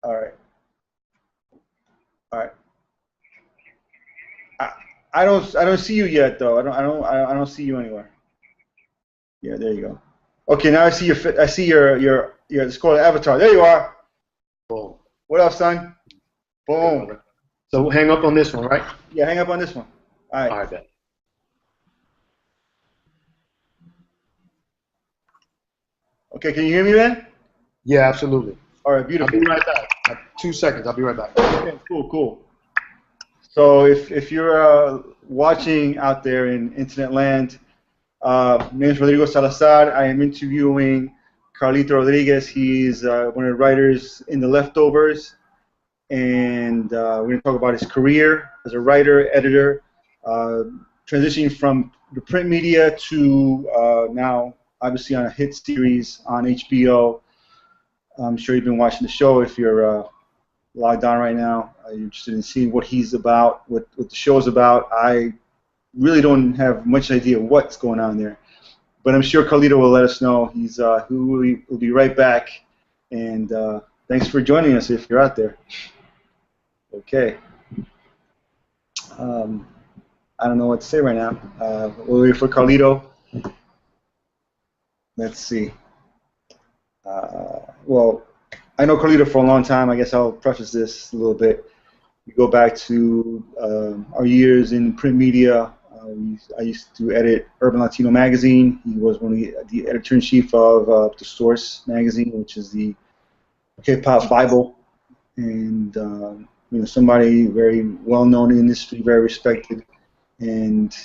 All right. All right. I don't see you yet though. I don't see you anywhere. Yeah, there you go. Okay, now I see your it's called avatar. There you are. Boom. What up, son? Boom. So hang up on this one, right? Yeah, hang up on this one. All right. All right, then. Okay, can you hear me, man? Yeah, absolutely. All right, I'll beautiful. be right back. 2 seconds. I'll be right back. Okay, cool. So if you're watching out there in internet land, my name is Rodrigo Salazar. I am interviewing Carlito Rodriguez. He's one of the writers in The Leftovers, and we're going to talk about his career as a writer, editor, transitioning from the print media to now obviously on a hit series on HBO. I'm sure you've been watching the show if you're logged on right now. You're interested in seeing what he's about, what the show is about. I really don't have much idea what's going on there, but I'm sure Carlito will let us know. He's who will be right back, and thanks for joining us if you're out there. Okay. I don't know what to say right now. We'll wait for Carlito. Let's see. Well, I know Carlito for a long time. I guess I'll preface this a little bit. We go back to our years in print media. I used to edit Urban Latino magazine. He was one of the editor-in-chief of The Source magazine, which is the hip-hop Bible, and somebody very well-known in the industry, very respected, and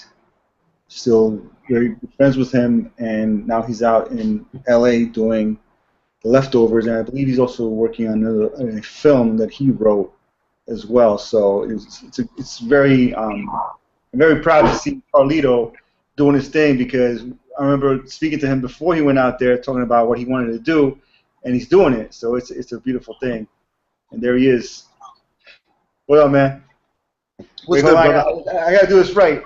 still very good friends with him. And now he's out in LA doing The Leftovers, and I believe he's also working on a film that he wrote as well. So it's very I'm very proud to see Carlito doing his thing, because I remember speaking to him before he went out there talking about what he wanted to do, and he's doing it. So it's a beautiful thing. And there he is. What up, man? What's good, brother? I gotta do this right.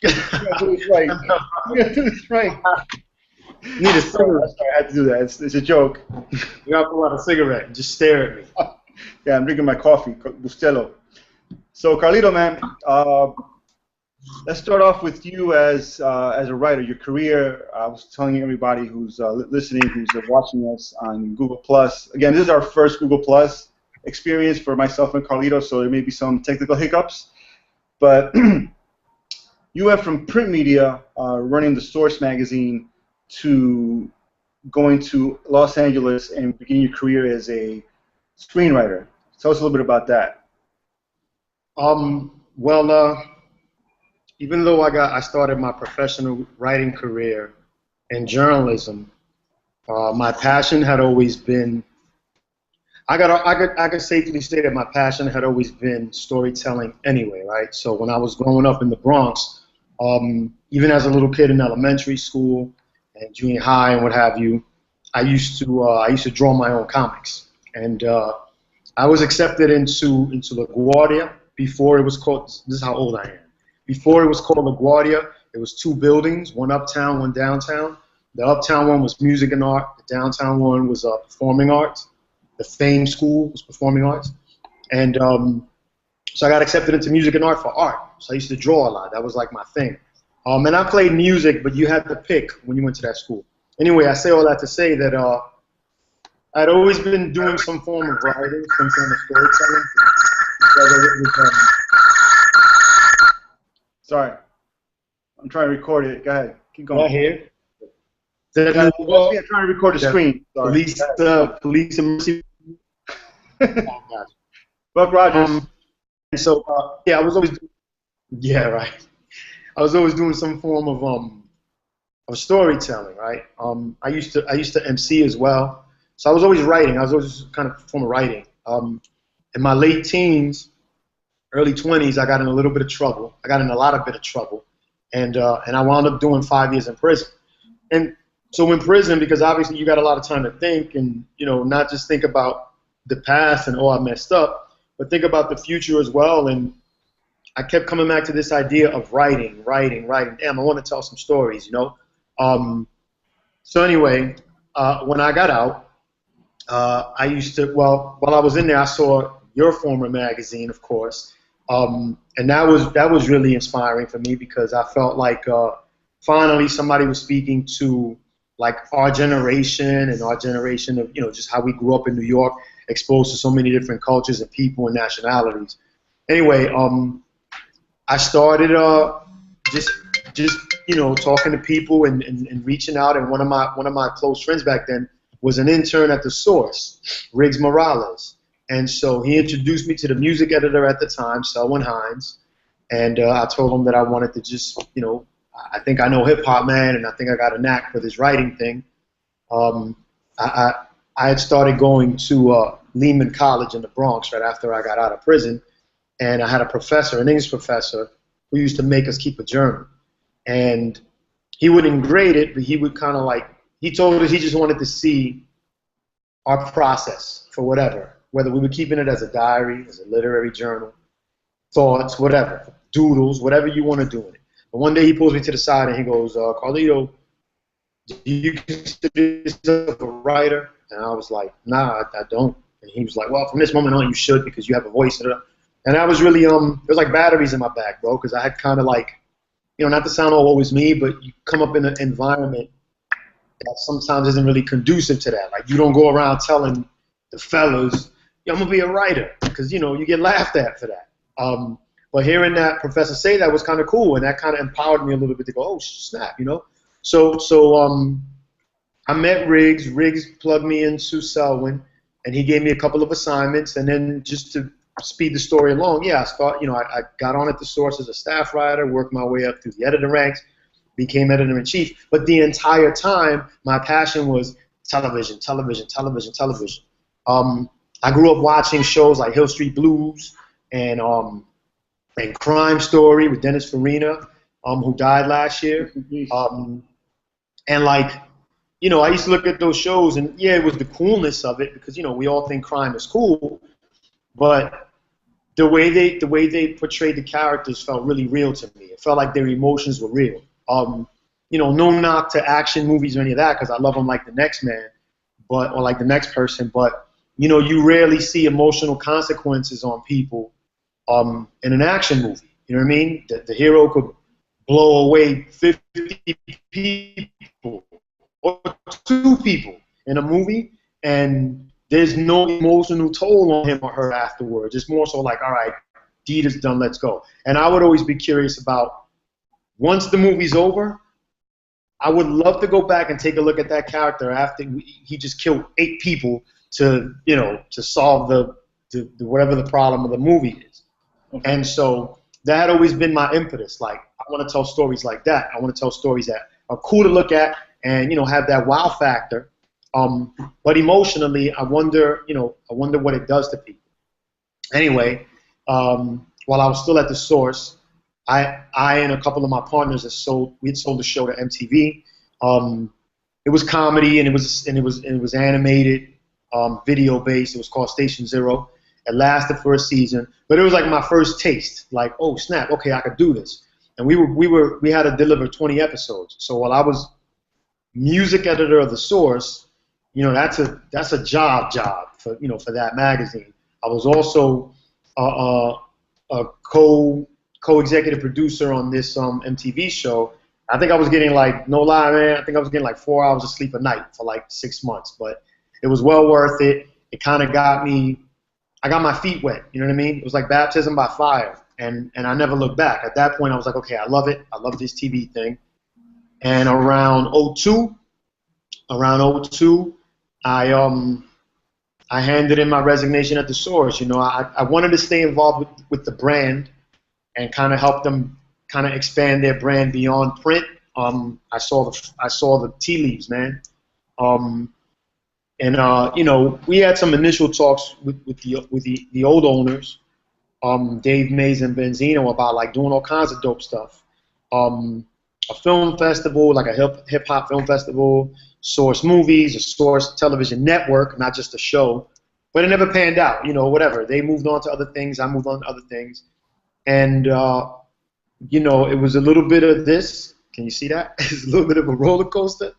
I gotta do this right. I gotta do this right. You need a cigarette. Sorry, I had to do that. It's a joke. You gotta pull out a cigarette and just stare at me. Yeah, I'm drinking my coffee, Bustelo. So, Carlito, man, let's start off with you as a writer. Your career. I was telling everybody who's listening, who's watching us on Google Plus. Again, this is our first Google Plus experience for myself and Carlito, so there may be some technical hiccups. But you went from print media, running The Source magazine, to going to Los Angeles and beginning your career as a screenwriter. Tell us a little bit about that. Well, even though I started my professional writing career in journalism, my passion had always been. I could safely say that my passion had always been storytelling anyway, right? So when I was growing up in the Bronx, even as a little kid in elementary school and junior high and what have you, I used to draw my own comics, and I was accepted into LaGuardia before it was called. This is how old I am. Before it was called LaGuardia, it was 2 buildings, one uptown, one downtown. The uptown one was music and art. The downtown one was performing arts. The Fame School was performing arts, and so I got accepted into music and art for art. So I used to draw a lot. That was like my thing. And I played music, but you had to pick when you went to that school. Anyway, I say all that to say that I'd always been doing some form of writing, some form of storytelling. Whether it was, Sorry, I'm trying to record it. Go ahead, keep going. Right here. I'm trying to record the screen. Sorry. Police and Mercy. Buck Rogers. And so yeah, I was always. Yeah, right. I was always doing some form of storytelling, right? I used to MC as well, so I was always writing. I was always kind of a form of writing. In my late teens, early 20s, I got in a little bit of trouble. I got in a lot of trouble, and I wound up doing 5 years in prison. And so in prison, because obviously you got a lot of time to think, and not just think about the past and I messed up, but think about the future as well. And I kept coming back to this idea of writing. Damn, I want to tell some stories, So anyway, when I got out, I used to, well, while I was in there, I saw your former magazine, of course, and that was really inspiring for me because I felt like finally somebody was speaking to like our generation and our generation of just how we grew up in New York, exposed to so many different cultures and people and nationalities. Anyway, I started just just talking to people and reaching out, and one of my close friends back then was an intern at the Source, Riggs Morales, and so he introduced me to the music editor at the time, Selwyn Hines, and I told him that I wanted to just I think I know hip hop, man, and I think I got a knack for this writing thing. Um, I, I had started going to Lehman College in the Bronx right after I got out of prison, and I had a professor, an English professor, who used to make us keep a journal. And he wouldn't grade it, but he would kind of like, he told us he just wanted to see our process for whatever, whether we were keeping it as a diary, as a literary journal, thoughts, whatever, doodles, whatever you want to do in it. But one day he pulls me to the side and he goes, Carlito, do you consider yourself a writer? And I was like, nah, I don't. And he was like, well, from this moment on, you should because you have a voice. And I was really, it was like batteries in my back, bro, because I had kind of like, not to sound all always me, but you come up in an environment that sometimes isn't really conducive to that. Like you don't go around telling the fellas, yo, I'm gonna be a writer, because you get laughed at for that. But hearing that professor say that was kind of cool, and that kind of empowered me a little bit to go, oh snap, So I met Riggs. Riggs plugged me into Selwyn, and he gave me a couple of assignments, and then just to speed the story along, yeah, I got on at the Source as a staff writer, worked my way up through the editor ranks, became editor-in-chief. But the entire time, my passion was television, television, television, television. I grew up watching shows like Hill Street Blues and Crime Story with Dennis Farina, who died last year. And like, I used to look at those shows, and yeah, it was the coolness of it because we all think crime is cool, but the way they portrayed the characters felt really real to me. It felt like their emotions were real. No knock to action movies or any of that because I love them like the next man, or like the next person. But you rarely see emotional consequences on people in an action movie. You know what I mean? The hero could blow away 50 people or 2 people in a movie, and there's no emotional toll on him or her afterwards. It's more so like, all right, deed is done, let's go. And I would always be curious about, once the movie's over, I would love to go back and take a look at that character after he just killed 8 people to solve the whatever the problem of the movie is. Okay. And so that had always been my impetus. Like, I want to tell stories like that. I want to tell stories that are cool to look at and have that wow factor. But emotionally, I wonder what it does to people. Anyway, while I was still at the Source, I and a couple of my partners had sold the show to MTV. It was comedy and it was animated, video based. It was called Station Zero. It lasted for a season, but it was like my first taste. Like, oh snap, okay, I could do this. And we had to deliver 20 episodes. So while I was music editor of the Source, that's a job for for that magazine. I was also a co-executive producer on this MTV show. I think I was getting, like, no lie, man, I think I was getting like 4 hours of sleep a night for like 6 months, but it was well worth it. It kind of I got my feet wet, you know what I mean? It was like baptism by fire, and I never looked back. At that point, I was like, okay, I love it. I love this TV thing. And around 02, I handed in my resignation at the Source. I wanted to stay involved with the brand and kind of help them kind of expand their brand beyond print. I saw the tea leaves, man. We had some initial talks with the old owners, Dave Mays and Benzino, about like doing all kinds of dope stuff. A film festival, like a hip hop film festival, Source Movies, a Source Television Network, not just a show. But it never panned out, whatever. They moved on to other things, I moved on to other things. And, it was a little bit of this. Can you see that? It's a little bit of a roller coaster.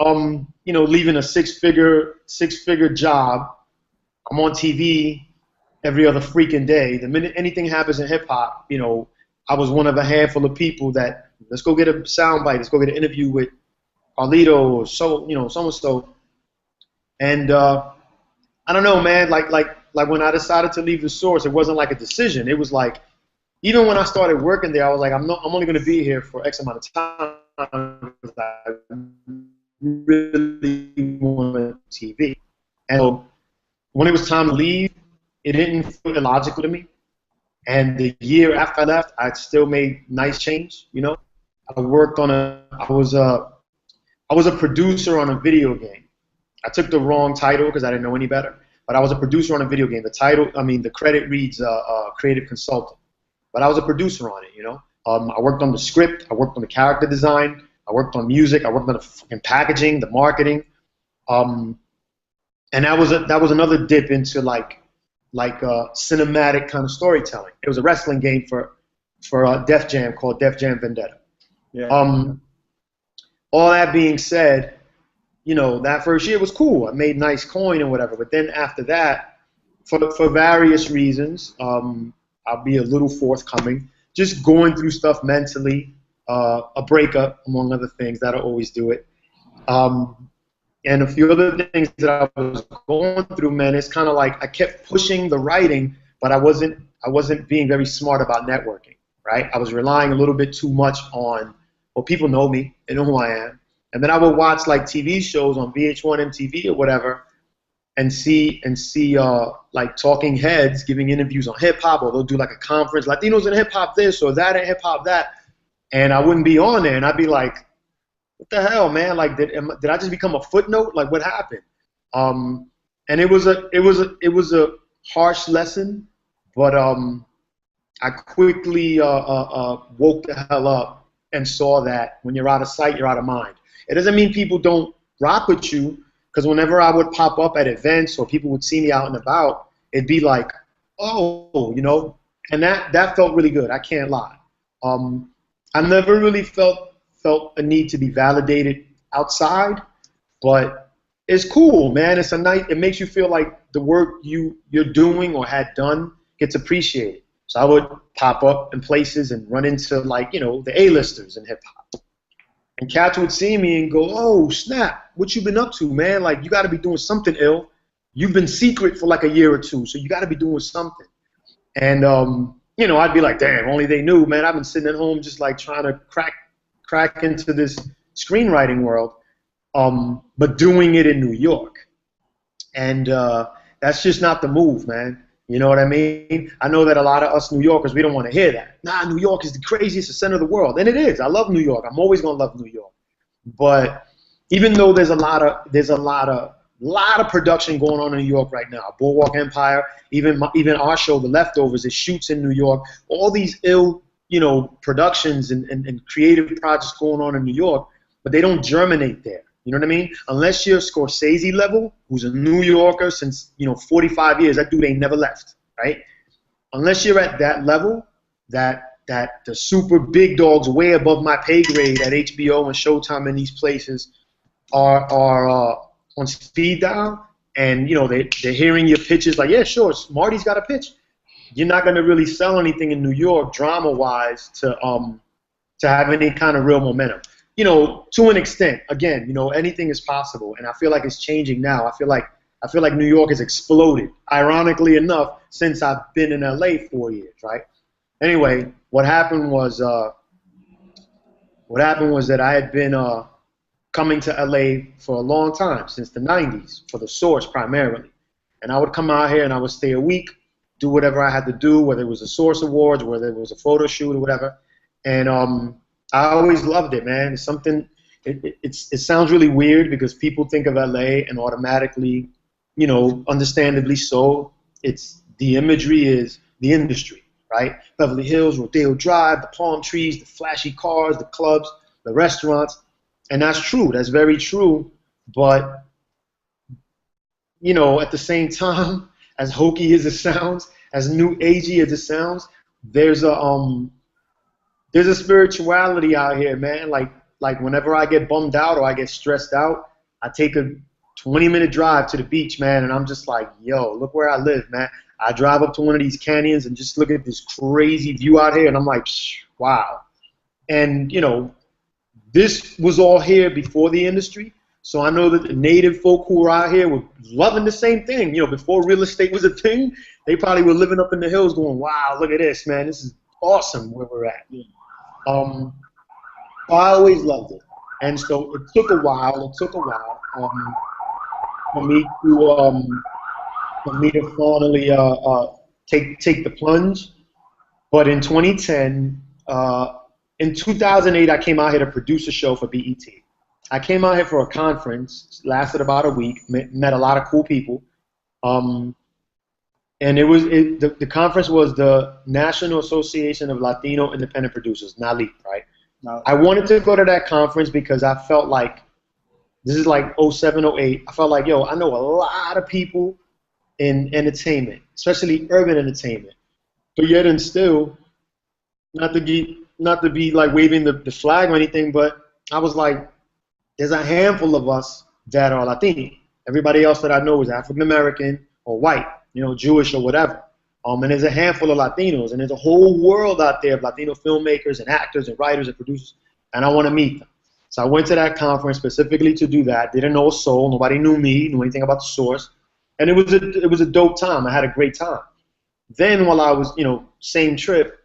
you know, leaving a six-figure job. I'm on TV every other freaking day. The minute anything happens in hip hop, you know, I was one of a handful of people that, let's go get a soundbite, let's go get an interview with Carlito or so, you know, so and so. And I don't know, man. Like when I decided to leave the Source, it wasn't like a decision. It was like, even when I started working there, I was like, I'm only going to be here for X amount of time because I really want TV. And so when it was time to leave, it didn't feel illogical to me. And the year after I left, I still made nice change. You know, I was a producer on a video game. I took the wrong title because I didn't know any better, but I was a producer on a video game. The credit reads creative consultant, but I was a producer on it. You know, I worked on the script, I worked on the character design, I worked on music, I worked on the fucking packaging, the marketing, and that was another dip into like cinematic kind of storytelling. It was a wrestling game for Def Jam called Def Jam Vendetta. Yeah. All that being said, you know, that first year was cool. I made nice coin and whatever. But then after that, for various reasons, I'll be a little forthcoming. Just going through stuff mentally, a breakup, among other things. That'll always do it. And a few other things that I was going through, man, it's kind of like I kept pushing the writing, but I wasn't being very smart about networking, right? I was relying a little bit too much on, well, people know me, they know who I am. And then I would watch like TV shows on VH1, MTV or whatever, and see like talking heads giving interviews on hip hop, or they'll do like a conference, Latinos in hip hop this or that in hip hop that, and I wouldn't be on there, and I'd be like, what the hell, man? Like, did I just become a footnote? Like, what happened? And it was a harsh lesson, but I quickly woke the hell up and saw that when you're out of sight, you're out of mind. It doesn't mean people don't rock with you, because whenever I would pop up at events or people would see me out and about, it'd be like, oh, you know, and that felt really good. I can't lie. I never really felt a need to be validated outside, but it's cool, man. It's a nice. It makes you feel like the work you're doing or had done gets appreciated. So I would pop up in places and run into, like, you know, the A-listers in hip hop. And cats would see me and go, oh, snap, what you been up to, man? Like, you got to be doing something ill. You've been secret for like a year or two, so you got to be doing something. And, you know, I'd be like, damn, only they knew, man. I've been sitting at home just like trying to crack into this screenwriting world, but doing it in New York. And that's just not the move, man. You know what I mean? I know that a lot of us New Yorkers, we don't want to hear that. Nah, New York is the craziest, the center of the world. And it is. I love New York. I'm always going to love New York. But even though there's a lot of production going on in New York right now, Boardwalk Empire, even our show, The Leftovers, it shoots in New York. All these ill, you know, productions and creative projects going on in New York, but they don't germinate there. You know what I mean? Unless you're Scorsese level, who's a New Yorker since, you know, 45 years, that dude ain't never left, right? Unless you're at that level, that the super big dogs way above my pay grade at HBO and Showtime and these places are on speed dial, and, you know, they're hearing your pitches like, yeah, sure, Marty's got a pitch. You're not going to really sell anything in New York drama-wise to have any kind of real momentum. You know, to an extent, again, you know, anything is possible, and I feel like it's changing now. I feel like New York has exploded, ironically enough, since I've been in LA 4 years, right? Anyway, what happened was that I had been coming to LA for a long time, since the 90s, for the Source primarily. And I would come out here and I would stay a week, do whatever I had to do, whether it was a Source Awards, whether it was a photo shoot or whatever. And I always loved it, man. It's something. It sounds really weird because people think of LA and automatically, you know, understandably so, it's the imagery is the industry, right? Beverly Hills, Rodeo Drive, the palm trees, the flashy cars, the clubs, the restaurants, and that's true. That's very true. But, you know, at the same time, as hokey as it sounds, as new agey as it sounds, there's a spirituality out here, man. Like, like whenever I get bummed out or I get stressed out, I take a 20-minute drive to the beach, man, and I'm just like, yo, look where I live, man. I drive up to one of these canyons and just look at this crazy view out here, and I'm like, wow. And, you know, this was all here before the industry, so I know that the native folk who were out here were loving the same thing. You know, before real estate was a thing, they probably were living up in the hills going, wow, look at this, man. This is awesome where we're at. I always loved it. And so it took a while for me to finally take the plunge. But in 2010, in 2008, I came out here to produce a show for BET. I came out here for a conference, lasted about a week, met a lot of cool people. And the conference was the National Association of Latino Independent Producers, NALIP, right? No. I wanted to go to that conference because I felt like, this is like 07, 08, I felt like, yo, I know a lot of people in entertainment, especially urban entertainment. But yet and still, not to be like waving the flag or anything, but I was like, there's a handful of us that are Latino. Everybody else that I know is African American or white, you know, Jewish or whatever. And there's a handful of Latinos, and there's a whole world out there of Latino filmmakers and actors and writers and producers, and I want to meet them. So I went to that conference specifically to do that. Didn't know a soul. Nobody knew me, knew anything about the source, and it was a dope time. I had a great time. Then while I was, you know, same trip,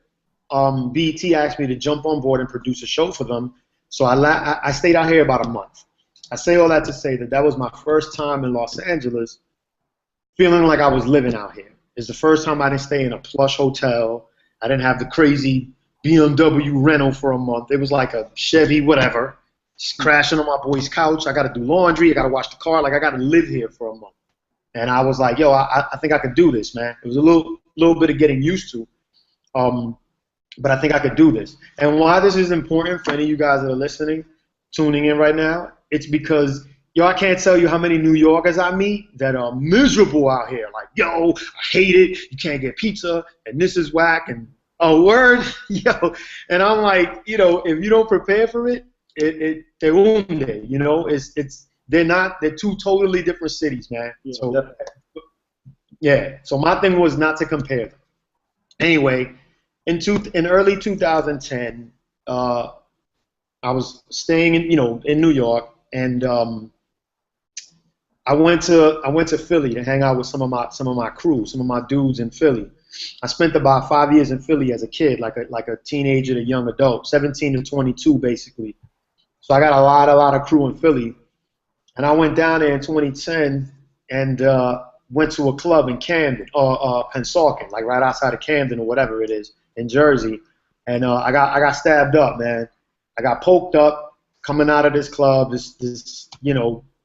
BET asked me to jump on board and produce a show for them. So I stayed out here about a month. I say all that to say that was my first time in Los Angeles feeling like I was living out here. It's the first time I didn't stay in a plush hotel. I didn't have the crazy BMW rental for a month. It was like a Chevy whatever, just crashing on my boy's couch. I got to do laundry. I got to wash the car. Like, I got to live here for a month. And I was like, yo, I think I could do this, man. It was a little bit of getting used to. But I think I could do this. And why this is important for any of you guys that are listening, tuning in right now, it's because, yo, I can't tell you how many New Yorkers I meet that are miserable out here. Like, yo, I hate it. You can't get pizza, and this is whack, and a word, yo. And I'm like, you know, if you don't prepare for it, te hunde, you know. They're two totally different cities, man. Yeah, so, yeah. So my thing was not to compare them. Anyway, in early 2010, I was staying in New York, and I went to Philly to hang out with some of my crew, some of my dudes in Philly. I spent about 5 years in Philly as a kid, like a teenager to young adult, 17 to 22 basically. So I got a lot of crew in Philly, and I went down there in 2010 and went to a club in Camden or Pennsauken, like right outside of Camden or whatever it is in Jersey, and I got stabbed up, man. I got poked up coming out of this club. This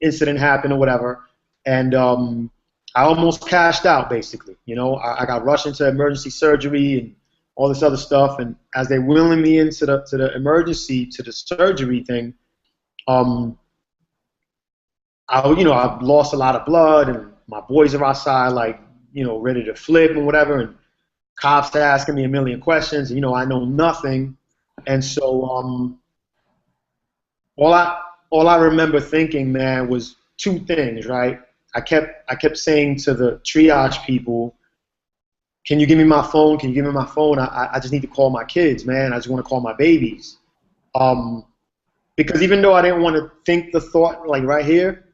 incident happened or whatever, and I almost cashed out basically. You know, I got rushed into emergency surgery and all this other stuff. And as they wheeling me into the emergency to the surgery thing, I've lost a lot of blood, and my boys are outside like ready to flip and whatever, and cops are asking me a million questions. And, I know nothing, and so all I remember thinking, man, was two things, right? I kept saying to the triage people, can you give me my phone? Can you give me my phone? I just need to call my kids, man. I just want to call my babies. Because even though I didn't want to think the thought like right here,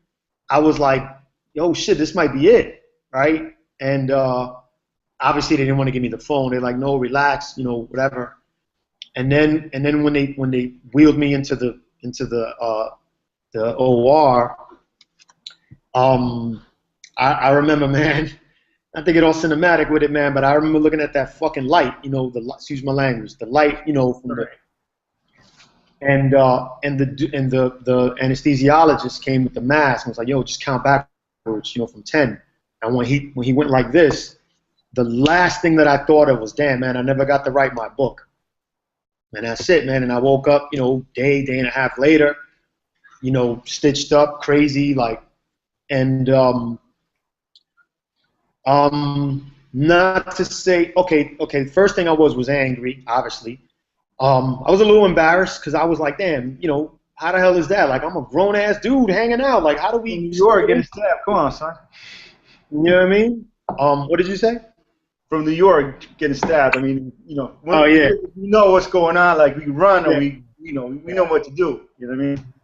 I was like, yo, shit, this might be it, right? And obviously they didn't want to give me the phone. They're like, no, relax, whatever. And then when they wheeled me into the OR, I remember, man, not to get all cinematic with it, man, but I remember looking at that fucking light, excuse my language, the light, from the, and the anesthesiologist came with the mask and was like, yo, just count backwards, from 10. And when he went like this, the last thing that I thought of was, damn, man, I never got to write my book. And that's it, man. And I woke up, day and a half later, stitched up, crazy, like, and not to say, okay, first thing I was angry, obviously. I was a little embarrassed because I was like, damn, how the hell is that? Like, I'm a grown ass dude hanging out. Like, how do we? From New York, getting stabbed. Come on, son. You know what I mean? What did you say? From New York, getting stabbed. I mean, you know, Oh yeah. we know what's going on. Like we run, or Yeah. we know what to do. You know what I mean?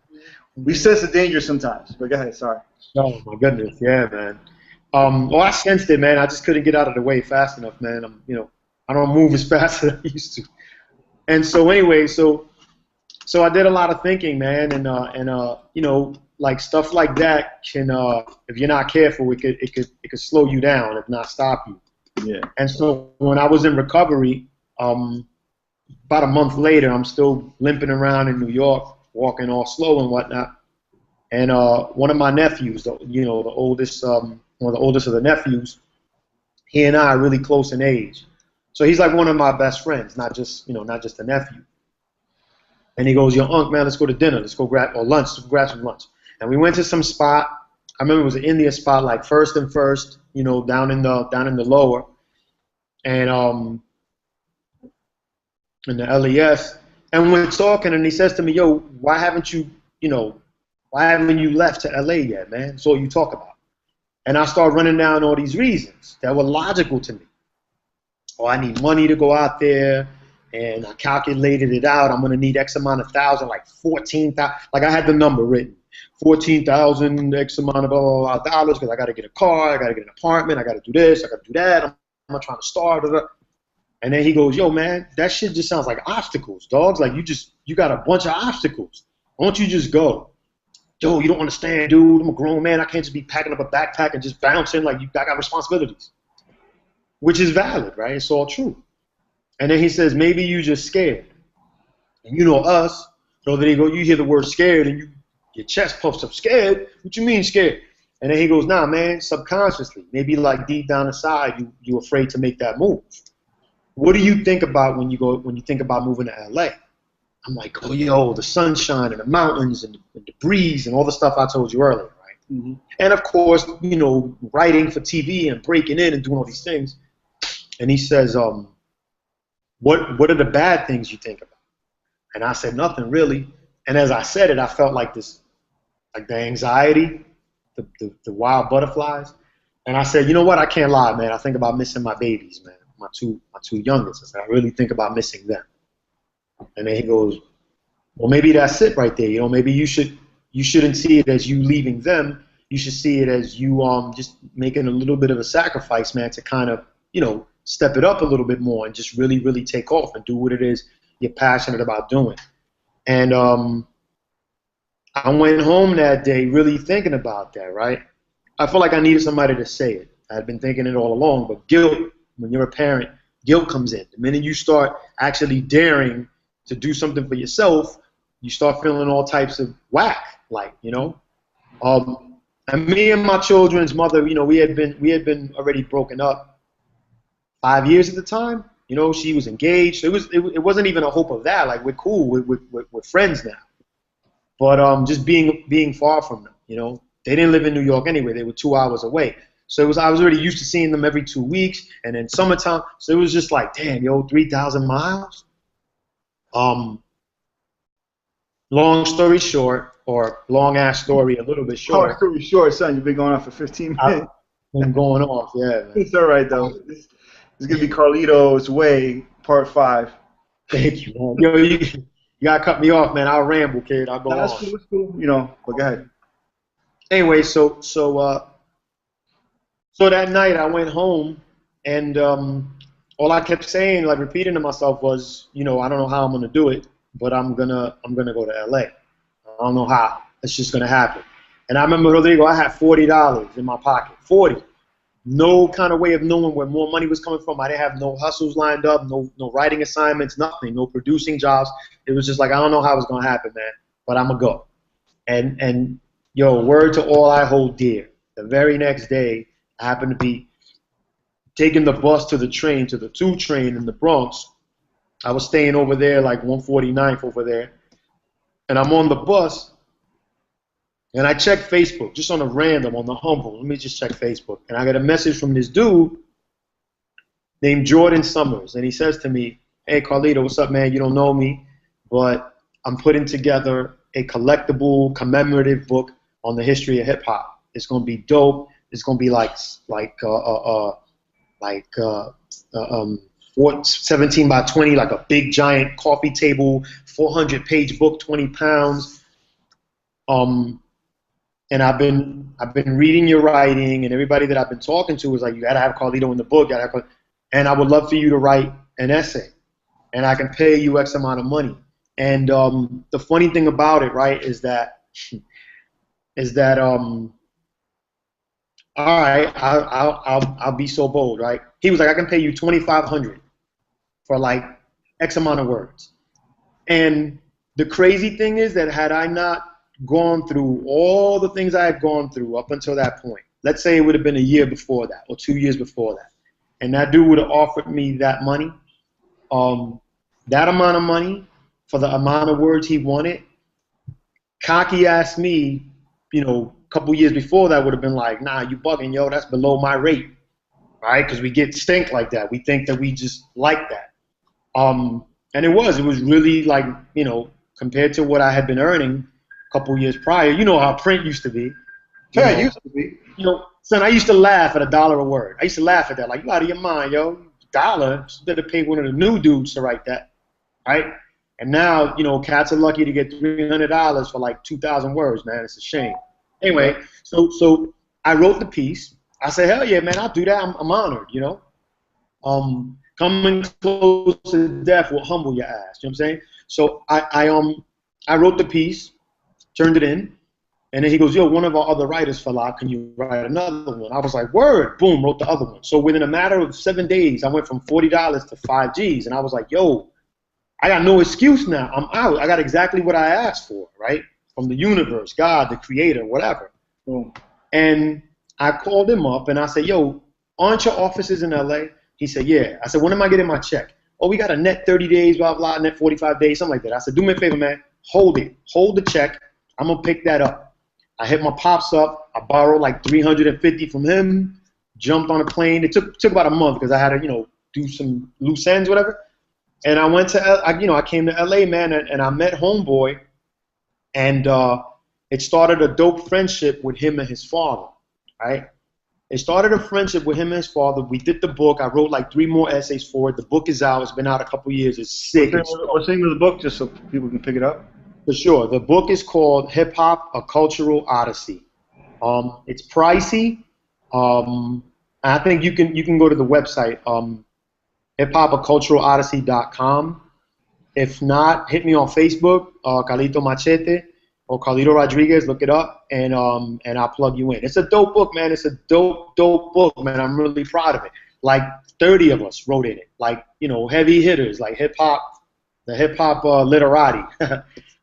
We sense the danger sometimes. But go ahead. Sorry. Oh my goodness, yeah, man. Well, I sensed it, man. I just couldn't get out of the way fast enough, man. I don't move as fast as I used to. And so anyway, so I did a lot of thinking, man, and like stuff like that can, if you're not careful, it could slow you down, if not stop you. Yeah. And so when I was in recovery, about a month later, I'm still limping around in New York, walking all slow and whatnot. And one of my nephews, the oldest, one of the oldest of the nephews, he and I are really close in age. So he's like one of my best friends, not just a nephew. And he goes, yo, Unc, man, let's go to dinner. Let's go grab, or lunch, let's grab some lunch. And we went to some spot. I remember it was an Indian spot, like First and First, down in the lower. And in the LES. And we're talking, and he says to me, yo, why haven't you left to LA yet, man? That's all you talk about. And I start running down all these reasons that were logical to me. Oh, I need money to go out there, and I calculated it out. I'm going to need X amount of thousand, like 14,000. Like I had the number written, 14,000 X amount of blah, dollars, because I got to get a car, I got to get an apartment, I got to do this, I got to do that. I'm not trying to starve. And then he goes, yo, man, that shit just sounds like obstacles, dogs. Like you got a bunch of obstacles. Why don't you just go? Yo, you don't understand, dude. I'm a grown man. I can't just be packing up a backpack and just bouncing. Like, I got responsibilities. Which is valid, right? It's all true. And then he says, maybe you just scared. And you know us. So then he goes, you hear the word scared and your chest puffs up. Scared? What you mean scared? And then he goes, nah, man, subconsciously. Maybe like deep down inside, you're afraid to make that move. What do you think about when you think about moving to LA? I'm like, oh, yo, the sunshine and the mountains and the breeze and all the stuff I told you earlier, right? Mm-hmm. And of course, writing for TV and breaking in and doing all these things. And he says, what are the bad things you think about? And I said, nothing really. And as I said it, I felt like this, like the anxiety, the wild butterflies. And I said, you know what? I can't lie, man. I think about missing my babies, man. My two youngest. I said, I really think about missing them. And then he goes, well, maybe that's it right there. Maybe you shouldn't see it as you leaving them. You should see it as you just making a little bit of a sacrifice, man, to kind of, step it up a little bit more and just really, really take off and do what it is you're passionate about doing. And I went home that day really thinking about that, right? I felt like I needed somebody to say it. I had been thinking it all along, but guilt, when you're a parent, guilt comes in. The minute you start actually daring to do something for yourself, you start feeling all types of whack, like, and me and my children's mother, we had been already broken up 5 years at the time. She was engaged. It wasn't even a hope of that. Like, we're cool. We're friends now. But just being far from them, they didn't live in New York anyway. They were 2 hours away. So I was already used to seeing them every 2 weeks, and then summertime. So it was just like, damn, 3,000 miles. Long story short, or long ass story a little bit short. Long story short, son, you've been going on for 15 minutes. I've been going off, yeah, man. It's all right though. It's gonna be Carlito's Way, Part 5. Thank you, man. Yo, you gotta cut me off, man. I'll ramble, kid. I'll go on. That's cool. It's cool. But go ahead. Anyway, so that night I went home, and all I kept saying, like repeating to myself, was, I don't know how I'm gonna do it, but I'm gonna go to LA. I don't know how. It's just gonna happen. And I remember, Rodrigo, I had $40 in my pocket. 40. No kind of way of knowing where more money was coming from. I didn't have no hustles lined up, no writing assignments, nothing, no producing jobs. It was just like, I don't know how it's gonna happen, man, but I'm gonna go. And word to all I hold dear. The very next day, I happened to be taking the bus to the train, to the 2 train in the Bronx. I was staying over there, like 149th over there, and I'm on the bus. And I checked Facebook, just on a random, on the humble. Let me just check Facebook. And I got a message from this dude named Jordan Summers. And he says to me, hey, Carlito, what's up, man? You don't know me, but I'm putting together a collectible, commemorative book on the history of hip hop. It's gonna be dope. It's gonna be like 17 by 20, like a big giant coffee table, 400-page book, 20 pounds. And I've been reading your writing, and everybody that I've been talking to is like, you gotta have Carlito in the book, and I would love for you to write an essay, and I can pay you X amount of money. And the funny thing about it, right, is that all right, I'll be so bold, right? He was like, I can pay you $2,500 for like X amount of words. And the crazy thing is that had I not gone through all the things I had gone through up until that point, let's say it would have been a year before that or 2 years before that, and that dude would have offered me that money, that amount of money for the amount of words he wanted, cocky ass me, you know, a couple years before that would have been like, nah, you bugging, yo, that's below my rate, right? Because we get stink like that. We think that we just like that. And it was really like, you know, compared to what I had been earning a couple years prior, you know how print used to be. Yeah, it used to be. You know, son, I used to laugh at $1 a word. I used to laugh at that, like, you out of your mind, yo, $1, you better pay one of the new dudes to write that, right? And now, you know, cats are lucky to get $300 for like 2,000 words, man. It's a shame. Anyway, so I wrote the piece. I said, hell yeah, man, I'll do that. I'm honored, you know. Coming close to death will humble your ass. You know what I'm saying? So I wrote the piece, turned it in, and then he goes, yo, one of our other writers fell out. Can you write another one? I was like, word. Boom, wrote the other one. So within a matter of 7 days, I went from $40 to 5 G's, and I was like, yo, I got no excuse now. I'm out. I got exactly what I asked for, right? From the universe, God, the creator, whatever. Boom. And I called him up, and I said, yo, aren't your offices in L.A.? He said, yeah. I said, when am I getting my check? Oh, we got a net 30 days, blah, blah, net 45 days, something like that. I said, do me a favor, man. Hold it. Hold the check. I'm going to pick that up. I hit my pops up. I borrowed like $350 from him, jumped on a plane. It took about a month because I had to, you know, do some loose ends, whatever. And I went to, I came to L.A., man, and I met Homeboy, and it started a dope friendship with him and his father, right? It started a friendship with him and his father. We did the book. I wrote like 3 more essays for it. The book is out. It's been out a couple years. It's sick. What's the name of the book, just so people can pick it up? For sure. The book is called Hip Hop: A Cultural Odyssey. It's pricey. I think you can go to the website, hiphopaculturalodyssey.com. If not, hit me on Facebook, Carlito Machete or Carlito Rodriguez. Look it up, and I'll plug you in. It's a dope book, man. It's a dope book, man. I'm really proud of it. Like 30 of us wrote in it. Like, you know, heavy hitters, like the hip hop literati.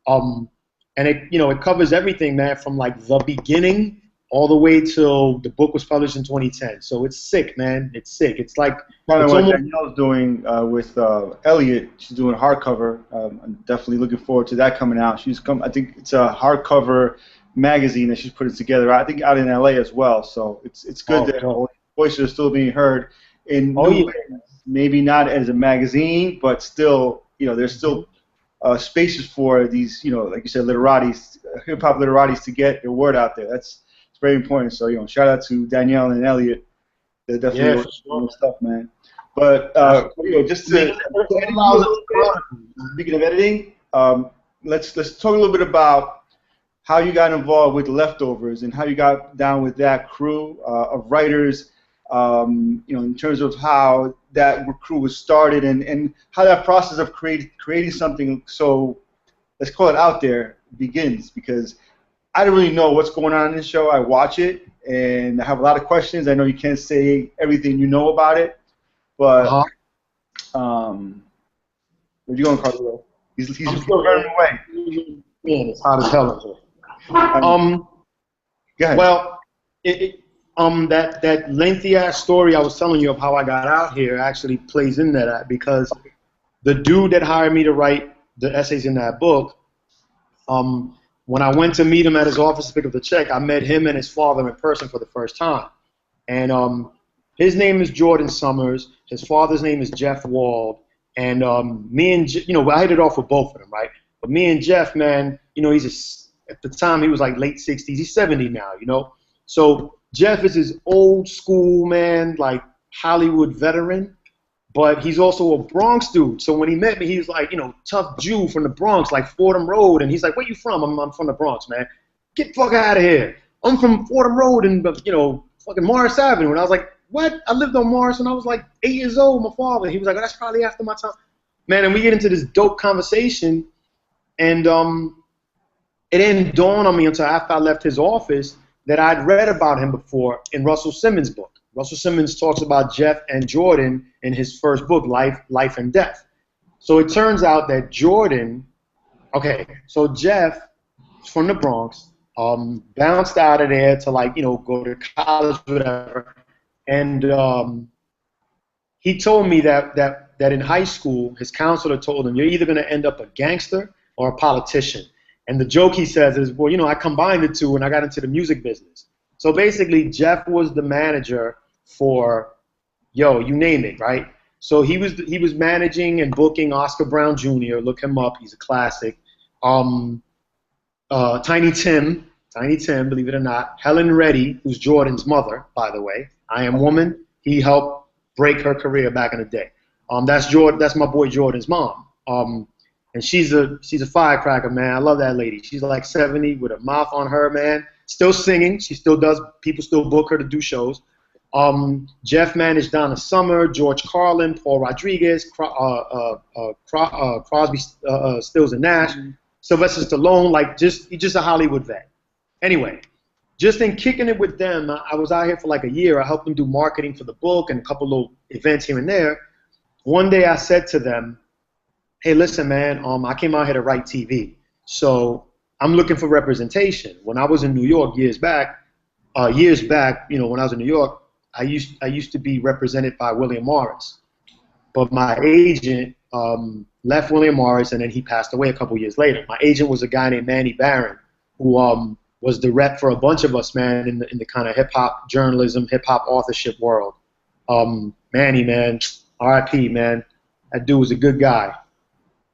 And it, you know, it covers everything, man, from like the beginning all the way till the book was published in 2010. So it's sick, man. It's sick. It's like kind of what Danielle's doing with Elliot. She's doing hardcover. I'm definitely looking forward to that coming out. I think it's a hardcover magazine that she's putting together. I think out in LA as well. So it's good that voices are still being heard in new ways. Maybe not as a magazine, but still, you know, there's still spaces for these, you know, like you said, literatis, hip hop literatis to get their word out there. It's very important. So, you know, shout out to Danielle and Elliot. They're definitely doing stuff, man. But you know, just to speaking of editing, let's talk a little bit about how you got involved with Leftovers and how you got down with that crew of writers. You know, in terms of how that crew was started and how that process of creating something so, let's call it out there, begins, because I don't really know what's going on in this show. I watch it and I have a lot of questions. I know you can't say everything you know about it, but where you going, Carlito? He's running away. Man, it's hot as hell Go ahead. Well, that lengthy ass story I was telling you of how I got out here actually plays into that, because the dude that hired me to write the essays in that book, when I went to meet him at his office to pick up the check, I met him and his father in person for the first time. And his name is Jordan Summers. His father's name is Jeff Wald. And me and, you know, I hit it off with both of them, right? But me and Jeff, man, you know, at the time he was like late 60s. He's 70 now, you know. So Jeff is his old school, man, like Hollywood veteran, but he's also a Bronx dude. So when he met me, he was like, you know, tough Jew from the Bronx, like Fordham Road. And he's like, where you from? I'm from the Bronx, man. Get the fuck out of here. I'm from Fordham Road and, you know, fucking Morris Avenue. And I was like, what? I lived on Morris when I was like 8 years old with my father. He was like, oh, that's probably after my time. Man, and we get into this dope conversation, and it didn't dawn on me until after I left his office that I'd read about him before in Russell Simmons' book. Russell Simmons talks about Jeff and Jordan in his first book, Life and Death. So it turns out that Jordan, okay, so Jeff from the Bronx, bounced out of there to, like, you know, go to college, whatever, and he told me that in high school, his counselor told him, you're either going to end up a gangster or a politician. And the joke he says is, well, you know, I combined the two and I got into the music business. So basically, Jeff was the manager for, yo, you name it, right? So he was managing and booking Oscar Brown Jr. Look him up, he's a classic. Tiny Tim, believe it or not. Helen Reddy, who's Jordan's mother, by the way. I Am Woman. He helped break her career back in the day. That's my boy Jordan's mom. And she's a firecracker, man. I love that lady. She's like 70 with a mouth on her, man. Still singing. She still does. People still book her to do shows. Jeff managed Donna Summer, George Carlin, Paul Rodriguez, Crosby, Stills and Nash, Sylvester Stallone. Like, he's just a Hollywood vet. Anyway, just in kicking it with them, I was out here for like a year. I helped them do marketing for the book and a couple little events here and there. One day I said to them, hey, listen, man, I came out here to write TV, so I'm looking for representation. When I was in New York years back, you know, when I was in New York, I used to be represented by William Morris, but my agent left William Morris, and then he passed away a couple years later. My agent was a guy named Manny Barron, who was the rep for a bunch of us, man, in the kind of hip hop journalism, hip hop authorship world. Manny, man, R.I.P., man, that dude was a good guy.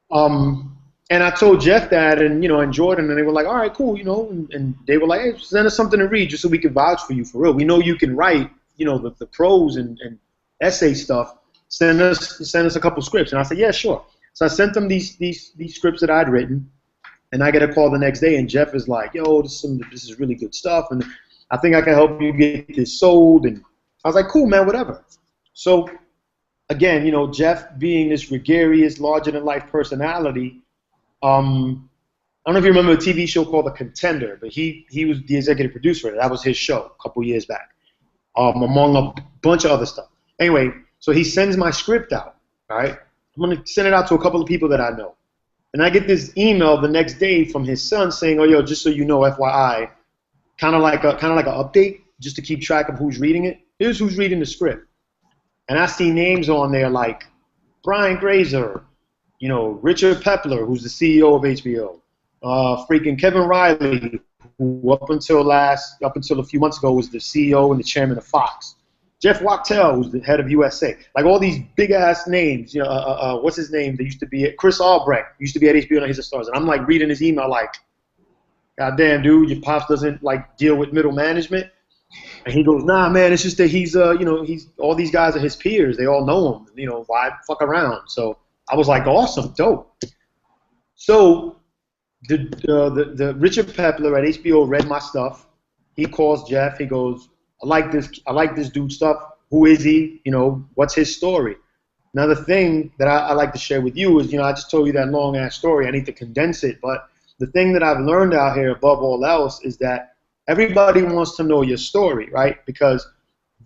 And I told Jeff that, and, you know, and Jordan, and they were like, all right, cool, you know, and they were like, hey, send us something to read just so we can vouch for you for real. We know you can write, you know, the prose and essay stuff. Send us a couple scripts. And I said, yeah, sure. So I sent them these scripts that I'd written, and I get a call the next day, and Jeff is like, yo, this is really good stuff, and I think I can help you get this sold. And I was like, cool, man, whatever. So again, you know, Jeff being this gregarious, larger-than-life personality, I don't know if you remember a TV show called The Contender, but he was the executive producer of it. That was his show a couple years back, among a bunch of other stuff. Anyway, so he sends my script out, all right? I'm going to send it out to a couple of people that I know. And I get this email the next day from his son saying, oh, yo, just so you know, FYI, kind of like an update, just to keep track of who's reading it. Here's who's reading the script. And I see names on there like Brian Grazer, you know, Richard Pepler, who's the CEO of HBO, freaking Kevin Riley, who up until a few months ago was the CEO and the chairman of Fox, Jeff Wachtel, who's the head of USA, like all these big ass names. You know, what's his name? They used to be at Chris Albrecht, used to be at HBO and His Stars, and I'm like reading his email like, God damn, dude, your pops doesn't like deal with middle management. And he goes, nah, man, it's just that he's, you know, all these guys are his peers. They all know him. You know, why fuck around? So I was like, awesome, dope. So the Richard Pepler at HBO read my stuff. He calls Jeff. He goes, I like this dude's stuff. Who is he? You know, what's his story? Now the thing that I like to share with you is, you know, I just told you that long ass story. I need to condense it. But the thing that I've learned out here above all else is that everybody wants to know your story, right? Because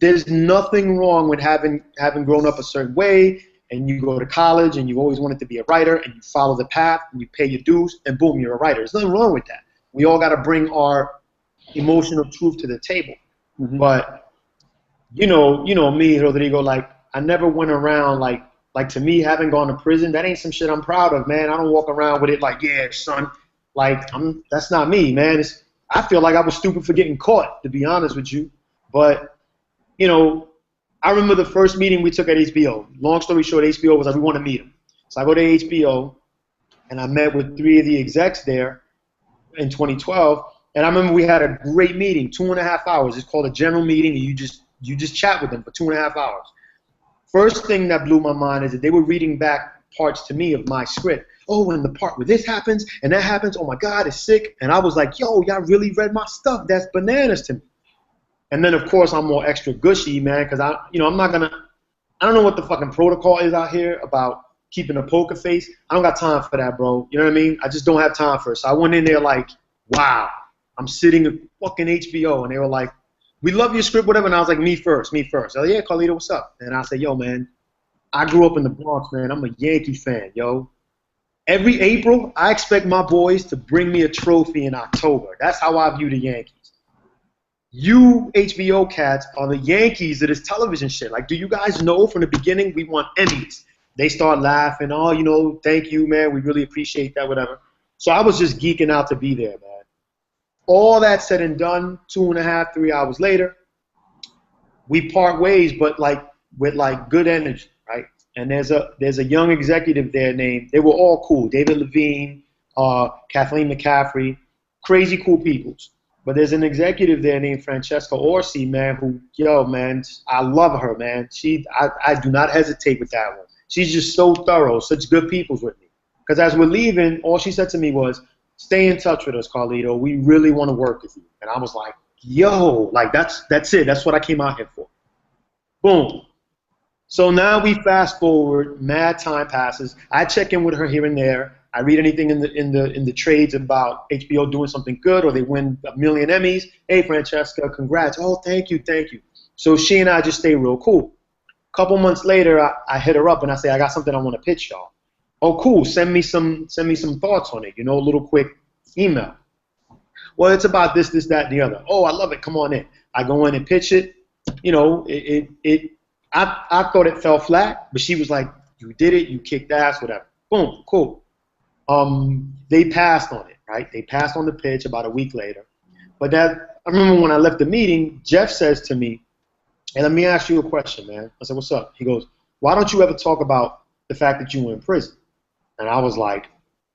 there's nothing wrong with having grown up a certain way, and you go to college and you've always wanted to be a writer, and you follow the path and you pay your dues, and boom, you're a writer. There's nothing wrong with that. We all got to bring our emotional truth to the table. Mm-hmm. But you know me, Rodrigo. Like, I never went around like to me, having gone to prison, that ain't some shit I'm proud of, man. I don't walk around with it like, yeah, son. Like, that's not me, man. I feel like I was stupid for getting caught, to be honest with you. But, you know, I remember the first meeting we took at HBO. Long story short, HBO was like, we want to meet him. So I go to HBO, and I met with 3 of the execs there, in 2012. And I remember we had a great meeting, 2.5 hours. It's called a general meeting, and you just chat with them for 2.5 hours. First thing that blew my mind is that they were reading back parts to me of my script. Oh, and the part where this happens and that happens, oh my God, it's sick. And I was like, yo, y'all really read my stuff. That's bananas to me. And then, of course, I'm more extra gushy, man, because I don't know what the fucking protocol is out here about keeping a poker face. I don't got time for that, bro. You know what I mean? I just don't have time for it. So I went in there like, wow, I'm sitting at fucking HBO, and they were like, we love your script, whatever. And I was like, me first. Oh, yeah, Carlito, what's up? And I said, yo, man, I grew up in the Bronx, man. I'm a Yankee fan, yo. Every April, I expect my boys to bring me a trophy in October. That's how I view the Yankees. You HBO cats are the Yankees of this television shit. Like, do you guys know from the beginning we want Emmys? They start laughing. Oh, thank you, man. We really appreciate that, whatever. So I was just geeking out to be there, man. All that said and done, 2.5, 3 hours later, we part ways, but with good energy, right? And there's a young executive there named, they were all cool, David Levine, Kathleen McCaffrey, crazy cool peoples. But there's an executive there named Francesca Orsi, man, who, yo, man, I love her, man. I do not hesitate with that one. She's just so thorough, such good peoples with me. Because as we're leaving, all she said to me was, stay in touch with us, Carlito. We really want to work with you. And I was like, yo, like that's it. That's what I came out here for. Boom. So now we fast forward, mad time passes. I check in with her here and there. I read anything in the trades about HBO doing something good, or they win 1 million Emmys. Hey, Francesca, congrats. Oh, thank you. So she and I just stay real cool. A couple months later, I hit her up and I say, I got something I want to pitch y'all. Oh, cool. Send me some thoughts on it. A little quick email. Well, it's about this, that, and the other. Oh, I love it. Come on in. I go in and pitch it. I thought it fell flat, but she was like, you did it. You kicked ass, whatever. Boom, cool. They passed on it, right? They passed on the pitch about a week later. But I remember when I left the meeting, Jeff says to me, hey, let me ask you a question, man. I said, what's up? He goes, why don't you ever talk about the fact that you were in prison? And I was like,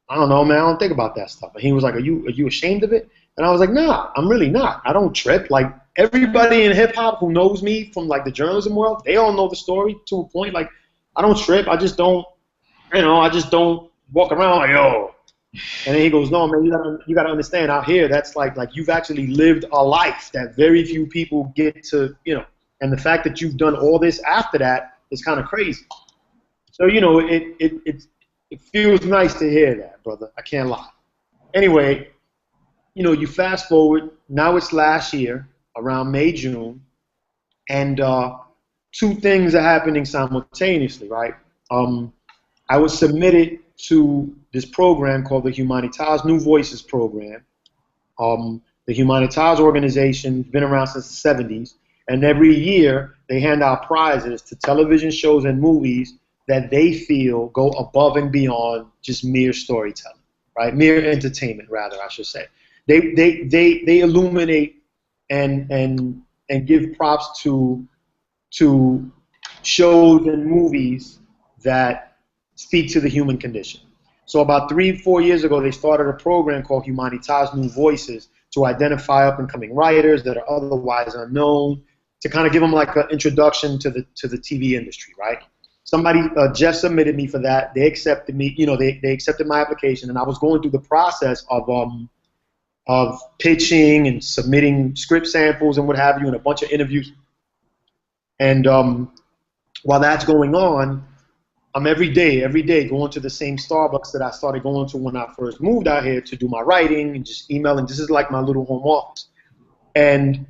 I don't know, man. I don't think about that stuff. And he was like, are you ashamed of it? And I was like, nah, I'm really not. I don't trip. Like, everybody in hip-hop who knows me from, the journalism world, they all know the story to a point. Like, I don't trip. I just don't walk around like, yo. And then he goes, no, man, you gotta understand, out here, that's like you've actually lived a life that very few people get to, and the fact that you've done all this after that is kind of crazy. So, it feels nice to hear that, brother. I can't lie. Anyway, you fast forward. Now it's last year, around May, June, and two things are happening simultaneously, right? I was submitted to this program called the Humanitas New Voices program. The Humanitas organization has been around since the 70s, and every year they hand out prizes to television shows and movies that they feel go above and beyond just mere storytelling, right? Mere entertainment, rather, I should say. They illuminate and give props to shows and movies that speak to the human condition. So about 3-4 years ago, they started a program called Humanitas New Voices to identify up-and-coming writers that are otherwise unknown, to kind of give them like an introduction to the TV industry, right? Somebody just submitted me for that. They accepted me. They accepted my application, and I was going through the process of pitching and submitting script samples and what have you, and a bunch of interviews. And while that's going on, I'm every day going to the same Starbucks that I started going to when I first moved out here to do my writing and just emailing. This is like my little home office. And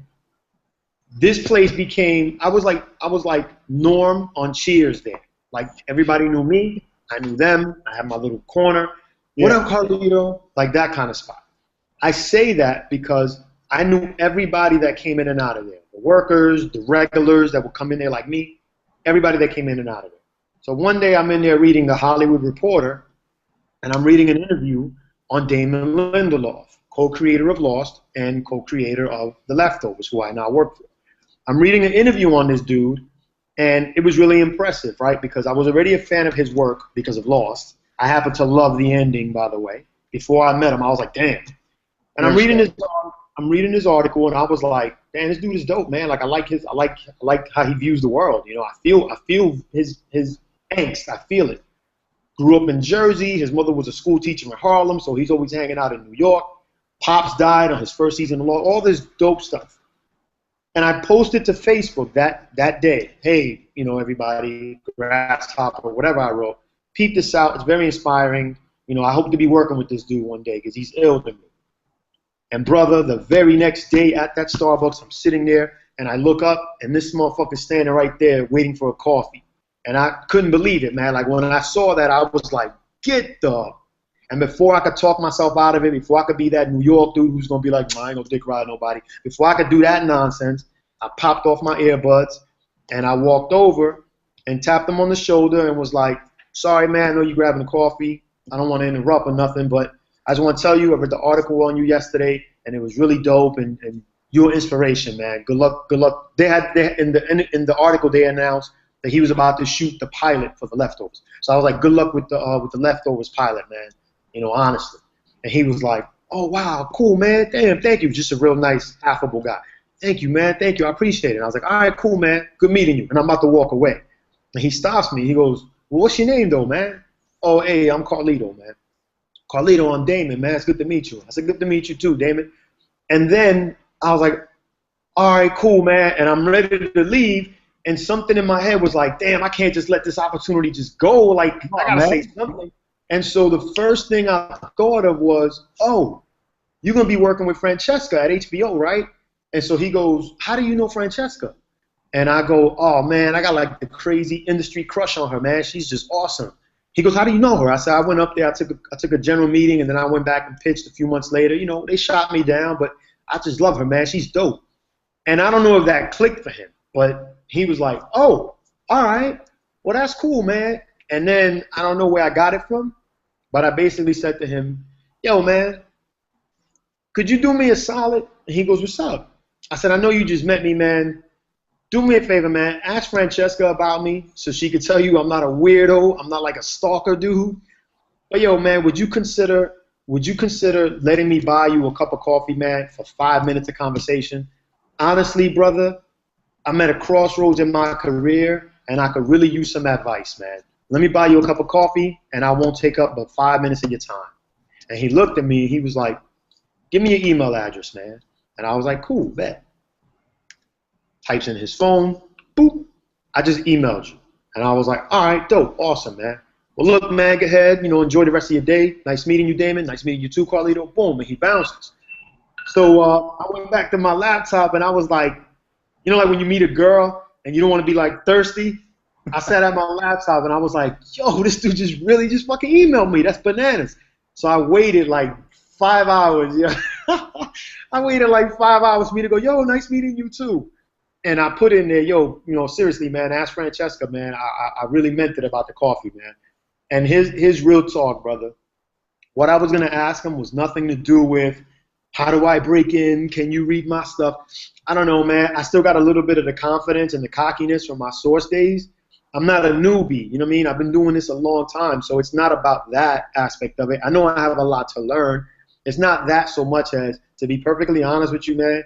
this place became, I was like Norm on Cheers there. Like, everybody knew me, I knew them, I had my little corner. Yeah. What up, Carlito? Like that kind of spot. I say that because I knew everybody that came in and out of there. The workers, the regulars that would come in there like me, everybody that came in and out of there. So one day I'm in there reading The Hollywood Reporter, and I'm reading an interview on Damon Lindelof, co-creator of Lost and co-creator of The Leftovers, who I now work for. I'm reading an interview on this dude, and it was really impressive, right? Because I was already a fan of his work because of Lost. I happen to love the ending, by the way. Before I met him, I was like, damn. And I'm reading this article, and I was like, "Man, this dude is dope, man. Like, I like how he views the world. You know, I feel his angst. I feel it. Grew up in Jersey. His mother was a school teacher in Harlem, so he's always hanging out in New York. Pops died on his first season of law. All this dope stuff. And I posted to Facebook that day. Hey, you know, everybody, grasshopper, whatever I wrote. Peep this out. It's very inspiring. You know, I hope to be working with this dude one day because he's ill to me. And brother, the very next day at that Starbucks, I'm sitting there and I look up and this motherfucker's standing right there waiting for a coffee. And I couldn't believe it, man. Like when I saw that, I was like, get the. And before I could talk myself out of it, before I could be that New York dude who's going to be like, I ain't going to dick ride nobody. Before I could do that nonsense, I popped off my earbuds and I walked over and tapped him on the shoulder and was like, sorry, man, I know you're grabbing a coffee. I don't want to interrupt or nothing, but I just want to tell you, I read the article on you yesterday, and it was really dope, and you're an inspiration, man. Good luck, good luck. In the article, they announced that he was about to shoot the pilot for The Leftovers. So I was like, good luck with the Leftovers pilot, man. You know, honestly. And he was like, oh, wow, cool, man. Damn, thank you. Just a real nice, affable guy. Thank you, man. Thank you. I appreciate it. And I was like, all right, cool, man. Good meeting you. And I'm about to walk away. And he stops me. He goes, well, what's your name, though, man? Oh, hey, I'm Carlito, man. Carlito, I'm Damon, man. It's good to meet you. I said, good to meet you, too, Damon. And then I was like, all right, cool, man. And I'm ready to leave. And something in my head was like, damn, I can't just let this opportunity just go. Like, I got to say something. And so the first thing I thought of was, oh, you're going to be working with Francesca at HBO, right? And so he goes, how do you know Francesca? And I go, oh, man, I got like the crazy industry crush on her, man. She's just awesome. He goes, how do you know her? I said, I went up there, I took a general meeting, and then I went back and pitched a few months later. You know, they shot me down, but I just love her, man. She's dope. And I don't know if that clicked for him, but he was like, oh, all right. Well, that's cool, man. And then I don't know where I got it from, but I basically said to him, yo, man, could you do me a solid? And he goes, what's up? I said, I know you just met me, man. Do me a favor, man. Ask Francesca about me so she could tell you I'm not a weirdo. I'm not like a stalker dude. But, yo, man, would you consider letting me buy you a cup of coffee, man, for 5 minutes of conversation? Honestly, brother, I'm at a crossroads in my career, and I could really use some advice, man. Let me buy you a cup of coffee, and I won't take up but 5 minutes of your time. And he looked at me, and he was like, give me your email address, man. And I was like, cool, bet. Types in his phone, boop, I just emailed you. And I was like, all right, dope, awesome, man. Well, look, man, go ahead, you know, enjoy the rest of your day. Nice meeting you, Damon. Nice meeting you too, Carlito. Boom, and he bounces. So I went back to my laptop, and I was like, you know, like when you meet a girl and you don't want to be like thirsty? I sat at my laptop, and I was like, yo, this dude just really just fucking emailed me. That's bananas. So I waited like 5 hours. Yeah. I waited like 5 hours for me to go, yo, nice meeting you too. And I put in there, yo, you know, seriously, man, ask Francesca, man. I really meant it about the coffee, man. And his real talk, brother. What I was going to ask him was nothing to do with how do I break in? Can you read my stuff? I don't know, man. I still got a little bit of the confidence and the cockiness from my source days. I'm not a newbie, you know what I mean? I've been doing this a long time, so it's not about that aspect of it. I know I have a lot to learn. It's not that so much as, to be perfectly honest with you, man,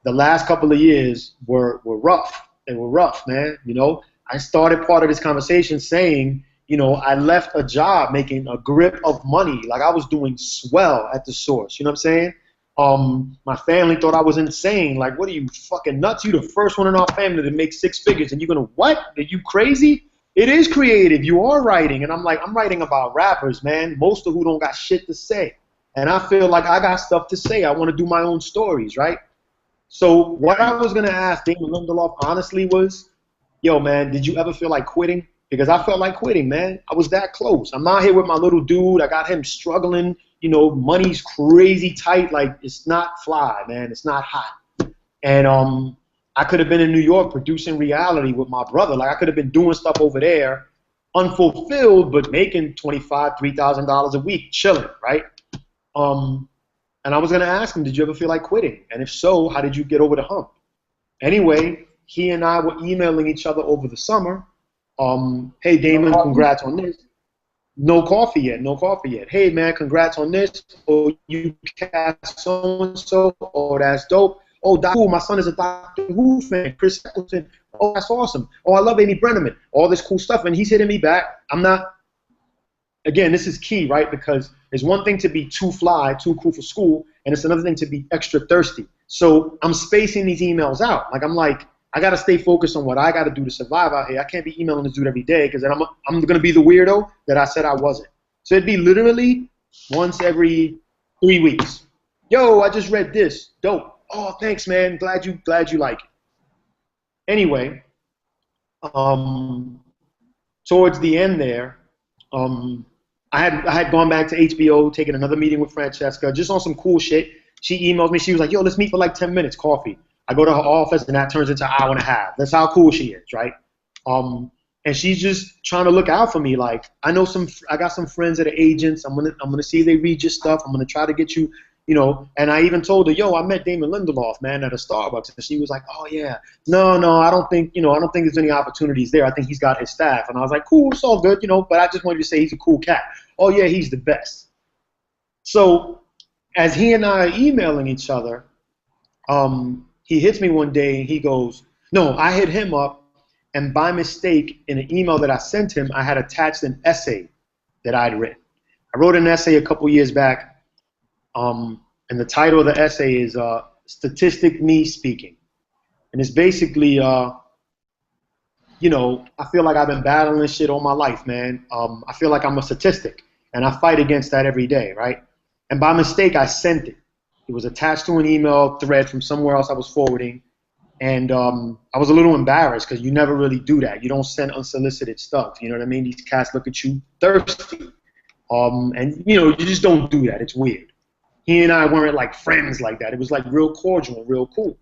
the last couple of years were rough. They were rough, man. You know, I started part of this conversation saying, you know, I left a job making a grip of money. Like I was doing swell at the source. You know what I'm saying? My family thought I was insane. Like, what are you, fucking nuts? You the first one in our family to make 6 figures, and you're gonna what? Are you crazy? It is creative. You are writing, and I'm like, I'm writing about rappers, man. Most of who don't got shit to say, and I feel like I got stuff to say. I want to do my own stories, right? So what I was gonna ask Damon Lindelof honestly was, yo, man, did you ever feel like quitting? Because I felt like quitting, man. I was that close. I'm out here with my little dude. I got him struggling. You know, money's crazy tight. Like, it's not fly, man. It's not hot. And I could have been in New York producing reality with my brother. Like, I could have been doing stuff over there, unfulfilled, but making $2,500, $3,000 a week, chilling, right? And I was going to ask him, did you ever feel like quitting? And if so, how did you get over the hump? Anyway, he and I were emailing each other over the summer. Hey, Damon, congrats on this. No coffee yet, no coffee yet. Hey man, congrats on this. Oh, you cast so and so. Oh, that's dope. Oh, Doctor Who, my son is a Doctor Who fan. Chris Eccleston. Oh, that's awesome. Oh, I love Amy Brenneman. All this cool stuff, and he's hitting me back. I'm not. Again, this is key, right? Because it's one thing to be too fly, too cool for school, and it's another thing to be extra thirsty. So I'm spacing these emails out. Like I'm like, I gotta stay focused on what I gotta do to survive out here. I can't be emailing this dude every day because then I'm gonna be the weirdo that I said I wasn't. So it'd be literally once every 3 weeks. Yo, I just read this. Dope. Oh, thanks, man. Glad you like it. Anyway, towards the end there, I had gone back to HBO, taken another meeting with Francesca, just on some cool shit. She emailed me. She was like, yo, let's meet for like 10 minutes, coffee. I go to her office, and that turns into an hour and a half. That's how cool she is, right? And she's just trying to look out for me. Like, I got some friends that are agents. I'm gonna see if they read your stuff. I'm gonna try to get you, you know. And I even told her, yo, I met Damon Lindelof, man, at a Starbucks, and she was like, oh yeah, no, I don't think there's any opportunities there. I think he's got his staff. And I was like, cool, it's all good, you know. But I just wanted to say he's a cool cat. Oh yeah, he's the best. So as he and I are emailing each other, he hits me one day and he goes, no, I hit him up, and by mistake in an email that I sent him, I had attached an essay that I'd written. I wrote an essay a couple years back, and the title of the essay is Statistic Me Speaking. And it's basically, you know, I feel like I've been battling this shit all my life, man. I feel like I'm a statistic, and I fight against that every day, right? And by mistake, I sent it. It was attached to an email thread from somewhere else I was forwarding, and I was a little embarrassed because you never really do that. You don't send unsolicited stuff. You know what I mean? These cats look at you thirsty, and you know you just don't do that. It's weird. He and I weren't like friends like that. It was like real cordial and real cool.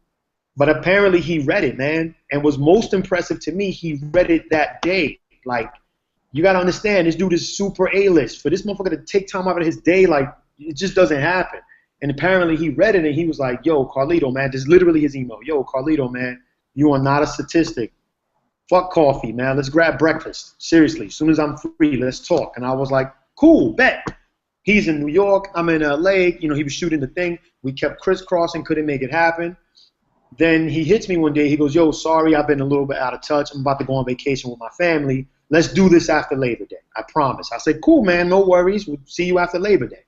But apparently he read it, man, and was most impressive to me. He read it that day. Like, you gotta understand, this dude is super A-list. For this motherfucker to take time out of his day, like, it just doesn't happen. And apparently he read it and he was like, yo, Carlito, man, this is literally his email. Yo, Carlito, man, you are not a statistic. Fuck coffee, man. Let's grab breakfast. Seriously, as soon as I'm free, let's talk. And I was like, cool, bet. He's in New York. I'm in LA. You know, he was shooting the thing. We kept crisscrossing, couldn't make it happen. Then he hits me one day. He goes, yo, sorry, I've been a little bit out of touch. I'm about to go on vacation with my family. Let's do this after Labor Day. I promise. I said, cool, man, no worries. We'll see you after Labor Day.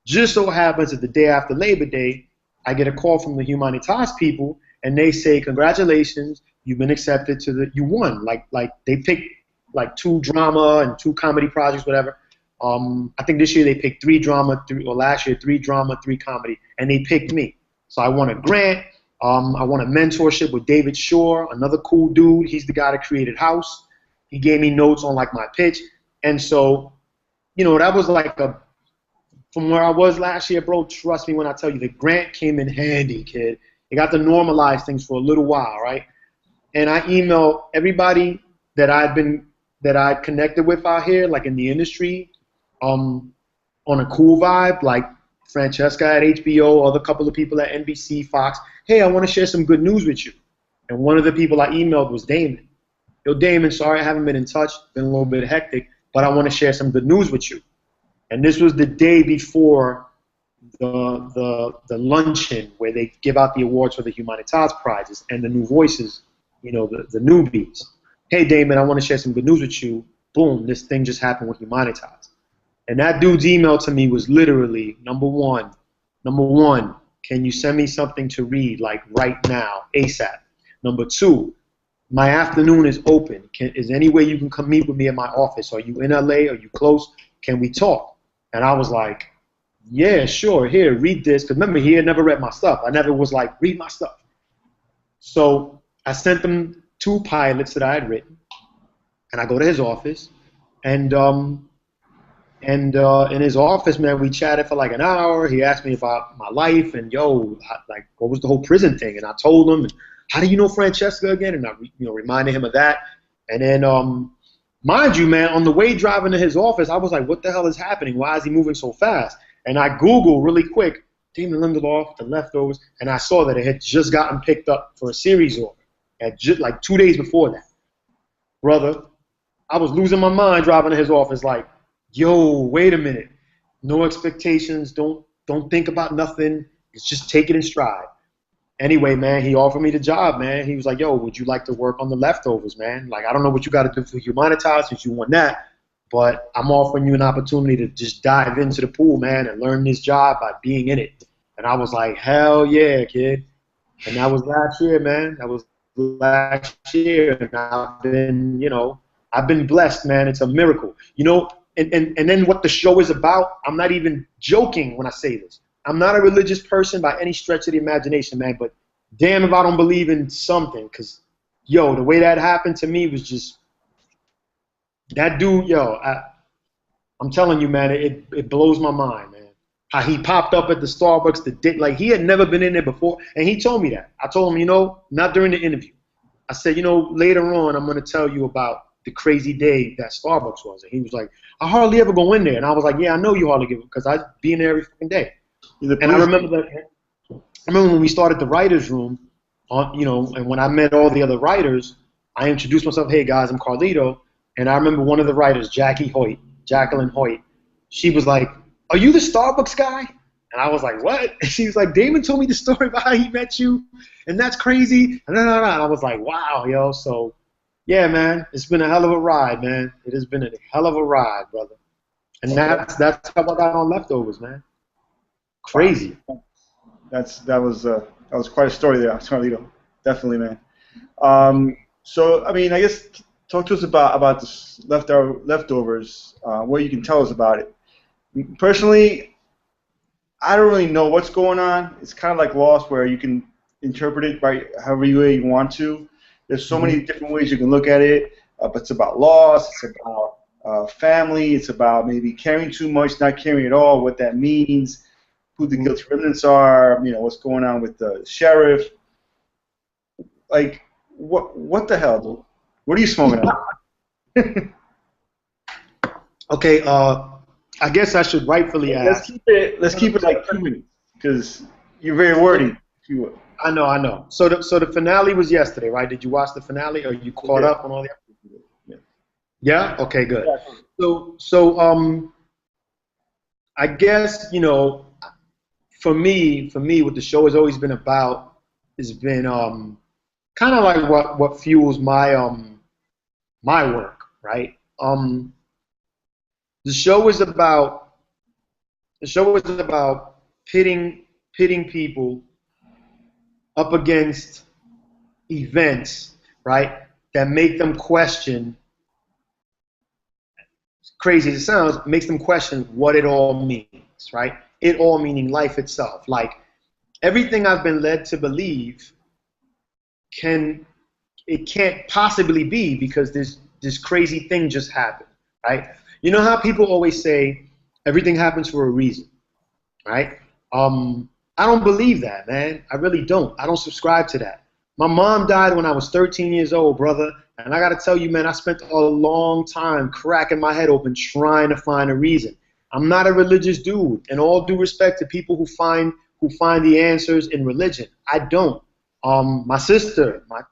Just so happens that the day after Labor Day, I get a call from the Humanitas people, and they say, congratulations, you've been accepted to you won. Like they picked like 2 drama and 2 comedy projects, whatever. I think this year they picked 3 drama, or last year 3 drama, 3 comedy, and they picked me. So I won a grant. I won a mentorship with David Shore, another cool dude. He's the guy that created House. He gave me notes on like my pitch, and so, you know, that was like from where I was last year, bro. Trust me when I tell you, the grant came in handy, kid. It got to normalize things for a little while, right? And I emailed everybody that I'd connected with out here, like in the industry, on a cool vibe, like Francesca at HBO, other couple of people at NBC, Fox. Hey, I want to share some good news with you. And one of the people I emailed was Damon. Yo, Damon, sorry I haven't been in touch. Been a little bit hectic, but I want to share some good news with you. And this was the day before the luncheon where they give out the awards for the Humanitas prizes and the new voices, you know, the newbies. Hey, Damon, I want to share some good news with you. Boom, this thing just happened with Humanitas. And that dude's email to me was literally, number one, can you send me something to read, like right now, ASAP? Number 2, my afternoon is open. Is there any way you can come meet with me at my office? Are you in LA? Are you close? Can we talk? And I was like, yeah, sure, here, read this. Because remember, he had never read my stuff. I never was like, read my stuff. So I sent them 2 pilots that I had written. And I go to his office. And in his office, man, we chatted for like an hour. He asked me about my life and, yo, like, what was the whole prison thing? And I told him, how do you know Francesca again? And I, reminded him of that. And then, mind you, man, on the way driving to his office, I was like, what the hell is happening? Why is he moving so fast? And I Googled really quick, Damon Lindelof, The Leftovers, and I saw that it had just gotten picked up for a series order, like 2 days before that. Brother, I was losing my mind driving to his office like, yo, wait a minute. No expectations. Don't think about nothing. It's just take it in stride. Anyway, man, he offered me the job, man. He was like, yo, would you like to work on the leftovers, man? Like, I don't know what you got to do for Humanitize since you want that, but I'm offering you an opportunity to just dive into the pool, man, and learn this job by being in it. And I was like, hell yeah, kid. And that was last year, man. That was last year. And I've been, I've been blessed, man. It's a miracle. And then what the show is about, I'm not even joking when I say this. I'm not a religious person by any stretch of the imagination, man, but damn if I don't believe in something, because, yo, the way that happened to me was just, that dude, yo, I'm telling you, man, it blows my mind, man. How he popped up at the Starbucks, like he had never been in there before, and he told me that. I told him, not during the interview. I said, later on I'm going to tell you about the crazy day that Starbucks was. And he was like, I hardly ever go in there. And I was like, yeah, I know you hardly give it, because I be in there every fucking day. And I remember when we started the writers' room, and when I met all the other writers, I introduced myself. Hey guys, I'm Carlito. And I remember one of the writers, Jacqueline Hoyt. She was like, "Are you the Starbucks guy?" And I was like, "What?" And she was like, "Damon told me the story about how he met you, and that's crazy." And I was like, "Wow, yo." So, yeah, man, it's been a hell of a ride, man. It has been a hell of a ride, brother. And that's how I got on Leftovers, man. Crazy. That was quite a story there, Carlito. Definitely, man. So I mean, I guess talk to us about this leftovers. What you can tell us about it. Personally, I don't really know what's going on. It's kind of like Lost, where you can interpret it by however you want to. There's so many different ways you can look at it. But it's about loss. It's about family. It's about maybe caring too much, not caring at all. What that means. Who the guilty remnants are, what's going on with the sheriff. Like, what the hell, dude? What are you smoking on? Okay, I guess I should rightfully ask. Let's keep it like 2 minutes, because you're very wordy, if you will. I know. So the finale was yesterday, right? Did you watch the finale, or you caught up on all the episodes? Yeah? Okay, good. So I guess, for me, what the show has always been about has been kind of like what fuels my my work, right? The show is about pitting people up against events, right, that make them question. Crazy as it sounds, makes them question what it all means, right? It all meaning life itself. Like, everything I've been led to believe can't possibly be, because this crazy thing just happened, right? You know how people always say everything happens for a reason, right? I don't believe that, man. I really don't. I don't subscribe to that. My mom died when I was 13 years old, brother. And I got to tell you, man, I spent a long time cracking my head open trying to find a reason. I'm not a religious dude. And all due respect to people who find the answers in religion, I don't. My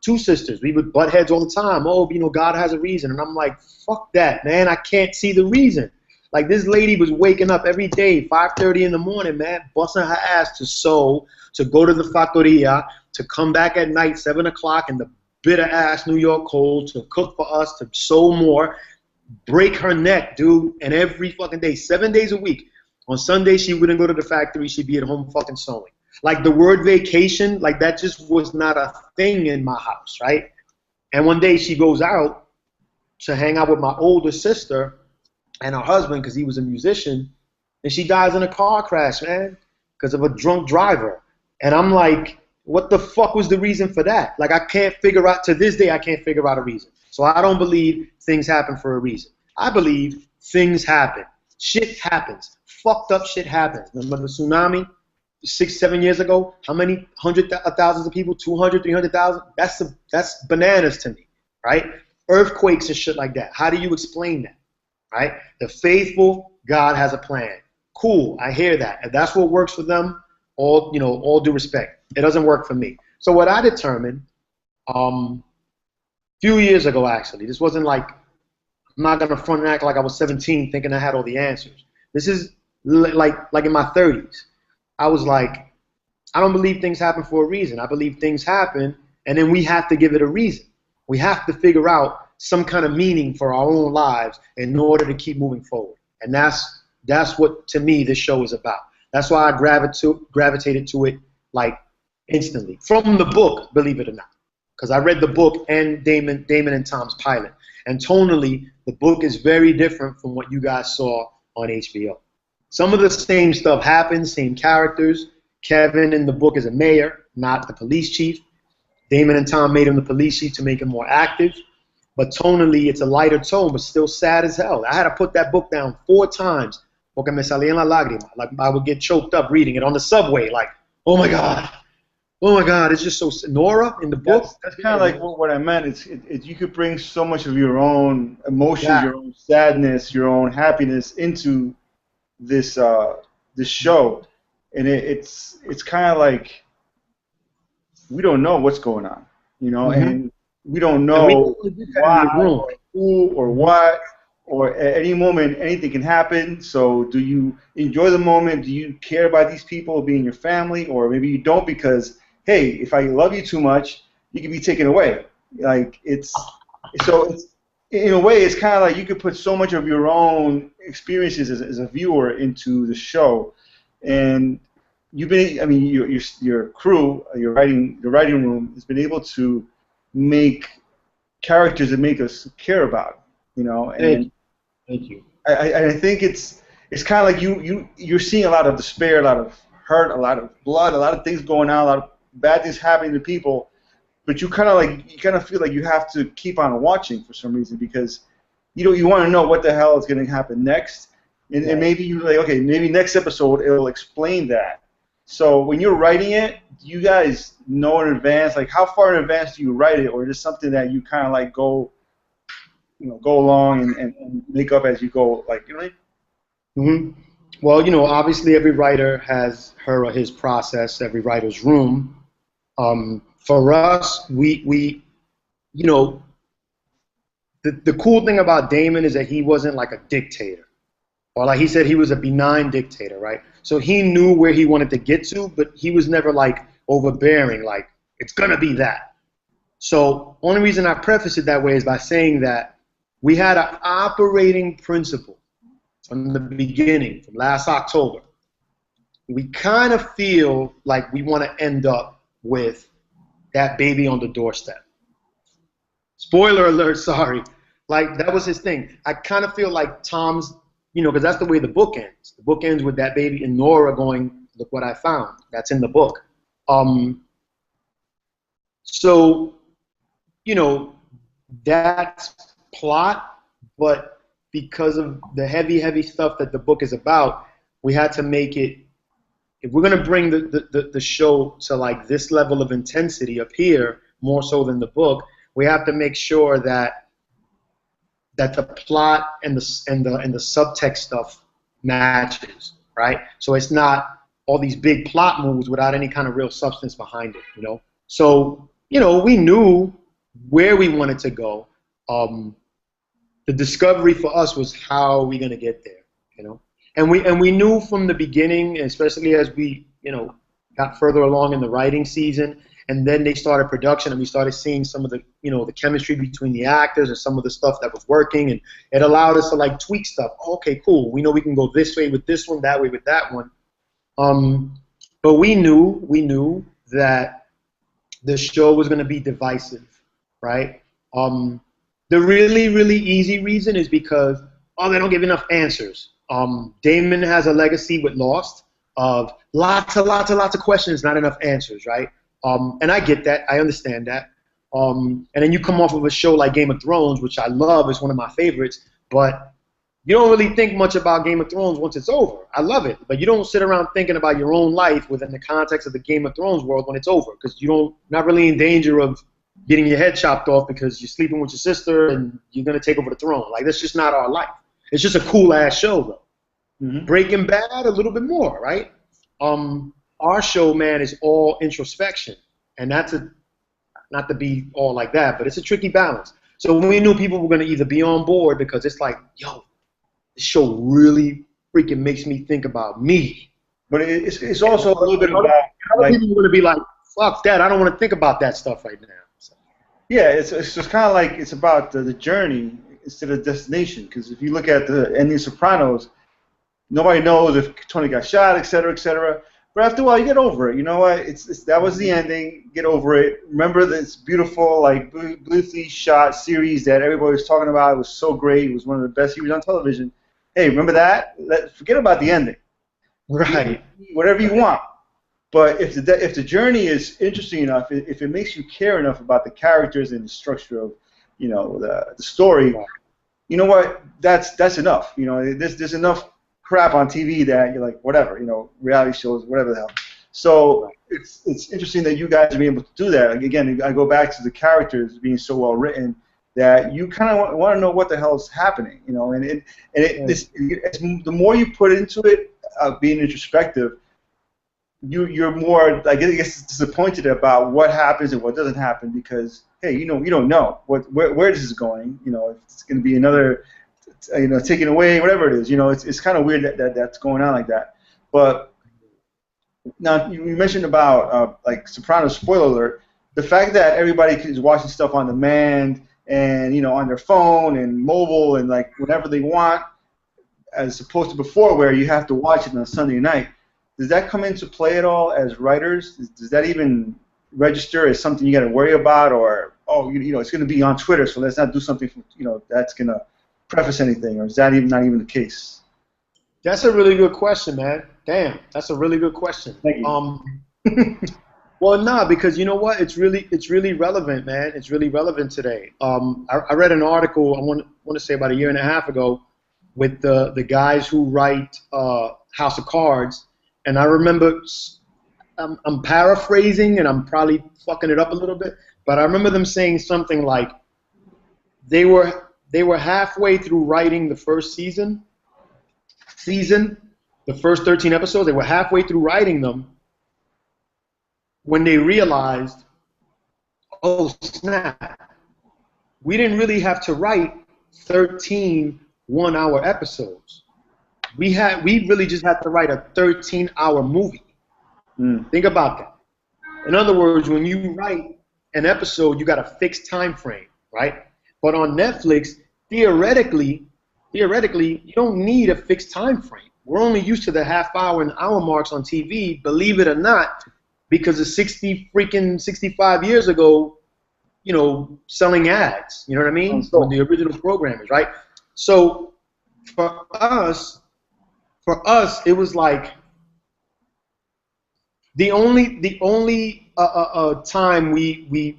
two sisters, we would butt heads all the time. Oh, God has a reason. And I'm like, fuck that, man. I can't see the reason. Like, this lady was waking up every day, 5:30 in the morning, man, busting her ass to sew, to go to the fattoria, to come back at night, 7 o'clock in the bitter-ass New York cold, to cook for us, to sew more, break her neck, dude, and every fucking day, 7 days a week. On Sunday, she wouldn't go to the factory. She'd be at home fucking sewing. Like, the word vacation, like, that just was not a thing in my house, right? And one day she goes out to hang out with my older sister and her husband, because he was a musician, and she dies in a car crash, man, because of a drunk driver. And I'm like, what the fuck was the reason for that? Like, to this day, I can't figure out a reason. So I don't believe things happen for a reason. I believe things happen. Shit happens. Fucked up shit happens. Remember the tsunami 6-7 years ago? How many thousands of people? 200, 300,000? That's bananas to me, right? Earthquakes and shit like that. How do you explain that, right? The faithful, God has a plan. Cool, I hear that. If that's what works for them, all due respect. It doesn't work for me. So what I determined, few years ago actually, this wasn't like I'm not gonna front and act like I was 17 thinking I had all the answers. This is like in my 30s. I was like, I don't believe things happen for a reason. I believe things happen, and then we have to give it a reason. We have to figure out some kind of meaning for our own lives in order to keep moving forward. And that's what, to me, this show is about. That's why I gravitated to it like instantly from the book, believe it or not, because I read the book and Damon and Tom's pilot. And tonally, the book is very different from what you guys saw on HBO. Some of the same stuff happens, same characters. Kevin in the book is a mayor, not the police chief. Damon and Tom made him the police chief to make him more active. But tonally, it's a lighter tone, but still sad as hell. I had to put that book down 4 times porque me salían las lágrimas. Like, I would get choked up reading it on the subway. Like, oh my God, it's just so. Nora in the book. That's kind of like what I meant. It's you could bring so much of your own emotions, your own sadness, your own happiness into this this show, and it's kind of like we don't know what's going on, you know, and we don't know why or who or what, or at any moment anything can happen. So do you enjoy the moment? Do you care about these people being your family, or maybe you don't because, hey, if I love you too much, you can be taken away. Like it's in a way, it's kind of like you could put so much of your own experiences as a viewer into the show, and you've been, I mean, your crew, the writing room has been able to make characters that make us care about, you know. And thank you. I think it's kind of like you're seeing a lot of despair, a lot of hurt, a lot of blood, a lot of things going on, a lot of bad things happening to people, but you kind of feel like you have to keep on watching for some reason because you want to know what the hell is going to happen next, and maybe you're like, okay, maybe next episode it'll explain that. So when you're writing it, do you guys know in advance, like how far in advance do you write it, or is it something that you kind of like go along and make up as you go, like, you know what I mean? Well, obviously every writer has her or his process, every writer's room. For us, we the cool thing about Damon is that he wasn't like a dictator. Or like he said, he was a benign dictator, right? So he knew where he wanted to get to, but he was never like overbearing, like it's gonna be that. So only reason I preface it that way is by saying that we had an operating principle from the beginning, from last October. We kind of feel like we want to end up with that baby on the doorstep. Spoiler alert, sorry. Like, that was his thing. I kind of feel like Tom's, because that's the way the book ends. The book ends with that baby and Nora going, look what I found. That's in the book. So, that's plot, but because of the heavy, heavy stuff that the book is about, we had to make it, if we're going to bring the show to like this level of intensity up here, more so than the book, we have to make sure that the plot and the subtext stuff matches, right? So it's not all these big plot moves without any kind of real substance behind it, So, we knew where we wanted to go. The discovery for us was how are we going to get there, And we knew from the beginning, especially as we, got further along in the writing season, and then they started production, and we started seeing some of the, the chemistry between the actors and some of the stuff that was working, and it allowed us to like tweak stuff. Okay, cool. We know we can go this way with this one, that way with that one. But we knew that the show was going to be divisive, right? The really, really easy reason is because, they don't give enough answers. Damon has a legacy with Lost of lots of questions, not enough answers, right? And I get that. I understand that. And then you come off of a show like Game of Thrones, which I love, is one of my favorites, but you don't really think much about Game of Thrones once it's over. I love it, but you don't sit around thinking about your own life within the context of the Game of Thrones world when it's over, because not really in danger of getting your head chopped off because you're sleeping with your sister and you're going to take over the throne. Like, that's just not our life. It's just a cool-ass show, though. Mm-hmm. Breaking Bad, a little bit more, right? Our show, man, is all introspection, and that's not to be all like that, but it's a tricky balance. So we knew people were going to either be on board because it's like, yo, this show really freaking makes me think about me. But it's also a little bit about other people are going to be like, fuck that, I don't want to think about that stuff right now. So. Yeah, it's just kind of like it's about the journey instead of destination. Because if you look at the ending of Sopranos, nobody knows if Tony got shot, et cetera, et cetera. But after a while, you get over it. You know what? It's that was the ending. Get over it. Remember this beautiful, like, beautifully shot series that everybody was talking about. It was so great. It was one of the best series on television. Hey, remember that? Forget about the ending. Right. Whatever you want. But if the journey is interesting enough, if it makes you care enough about the characters and the structure of, you know, the story, you know what? That's enough. You know, there's enough crap on TV that you're like, whatever, you know, reality shows, whatever the hell. So it's interesting that you guys are being able to do that. Like, again, I go back to the characters being so well written that you kind of want to know what the hell is happening, you know. And the more you put into it, being introspective, you're more, I guess, disappointed about what happens and what doesn't happen because, hey, you don't know where this is going. You know, if it's going to be another, you know, taken away, whatever it is. You know, it's kind of weird that's going on like that. But now you mentioned about like Sopranos, spoiler alert, the fact that everybody is watching stuff on demand and, you know, on their phone and mobile and like whenever they want, as opposed to before where you have to watch it on a Sunday night. Does that come into play at all as writers? Does that even register as something you got to worry about, or you know, it's going to be on Twitter, so let's not do something you know, that's going to preface anything, or is that not even the case? That's a really good question, man. Damn, that's a really good question. Thank you. Well, nah, because you know what? It's really relevant, man. It's really relevant today. I read an article I want to say about a year and a half ago with the guys who write House of Cards. And I remember, I'm paraphrasing and I'm probably fucking it up a little bit, but I remember them saying something like they were halfway through writing the first season, the first 13 episodes. They were halfway through writing them when they realized, oh snap, we didn't really have to write 13 one-hour episodes. We really just had to write a 13-hour movie. Think about that. In other words, when you write an episode, you got a fixed time frame, right? But on Netflix, theoretically, you don't need a fixed time frame. We're only used to the half-hour and hour marks on TV, believe it or not, because of 65 years ago, you know, selling ads. You know what I mean? So the original programmers, right? So for us, it was like the only time we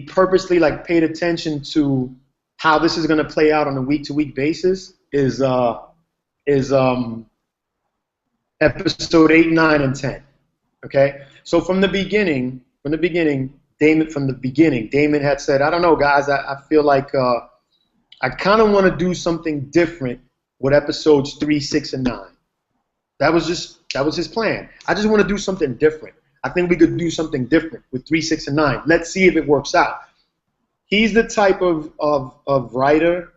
purposely like paid attention to how this is going to play out on a week-to-week basis is episode 8, 9, and 10. Okay, so from the beginning, Damon had said, I don't know, guys, I feel like I kind of want to do something different with episodes 3, 6, and 9. That was his plan. I just want to do something different. I think we could do something different with 3, 6, and 9. Let's see if it works out. He's the type of writer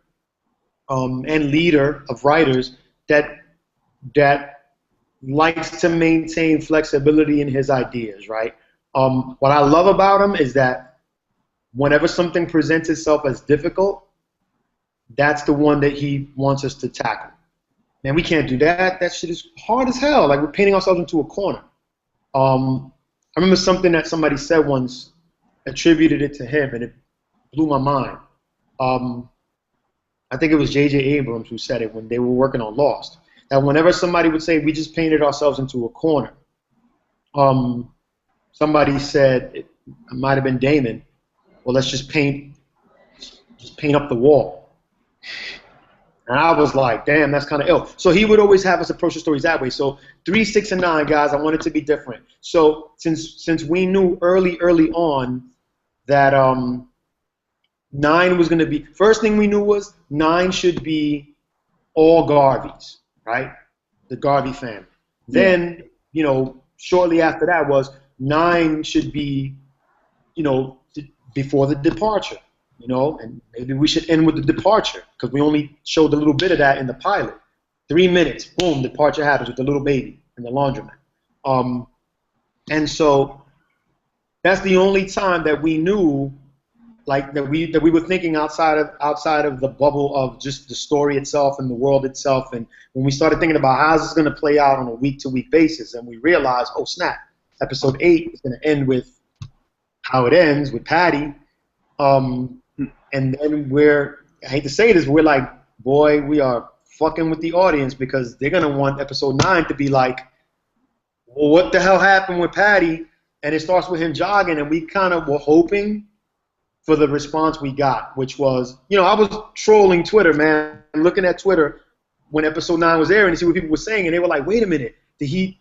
and leader of writers that likes to maintain flexibility in his ideas, right? What I love about him is that whenever something presents itself as difficult, that's the one that he wants us to tackle. Man, we can't do that. That shit is hard as hell. Like, we're painting ourselves into a corner. I remember something that somebody said once, attributed it to him, and it blew my mind. I think it was J.J. Abrams who said it when they were working on Lost, that whenever somebody would say, we just painted ourselves into a corner, somebody said, it might have been Damon, well, let's just paint up the wall. And I was like, damn, that's kind of ill. So he would always have us approach the stories that way. So 3, 6, and 9, guys, I want it to be different. So since we knew early on that 9 was going to be, first thing we knew was 9 should be all Garveys, right? The Garvey family. Yeah. Then, you know, shortly after that was 9 should be, you know, before the departure. you know, and maybe we should end with the departure because we only showed a little bit of that in the pilot. 3 minutes, boom, departure happens with the little baby in the laundromat. And so that's the only time that we knew, like that we were thinking outside of the bubble of just the story itself and the world itself. And when we started thinking about how's this going to play out on a week-to-week basis, and we realized, oh snap, episode 8 is going to end with how it ends with Patty. And then I hate to say this, we're like, boy, we are fucking with the audience because they're going to want episode 9 to be like, well, what the hell happened with Patty? And it starts with him jogging, and we kind of were hoping for the response we got, which was, you know, I was trolling Twitter, man, looking at Twitter when episode 9 was airing to see what people were saying, and they were like, wait a minute, did he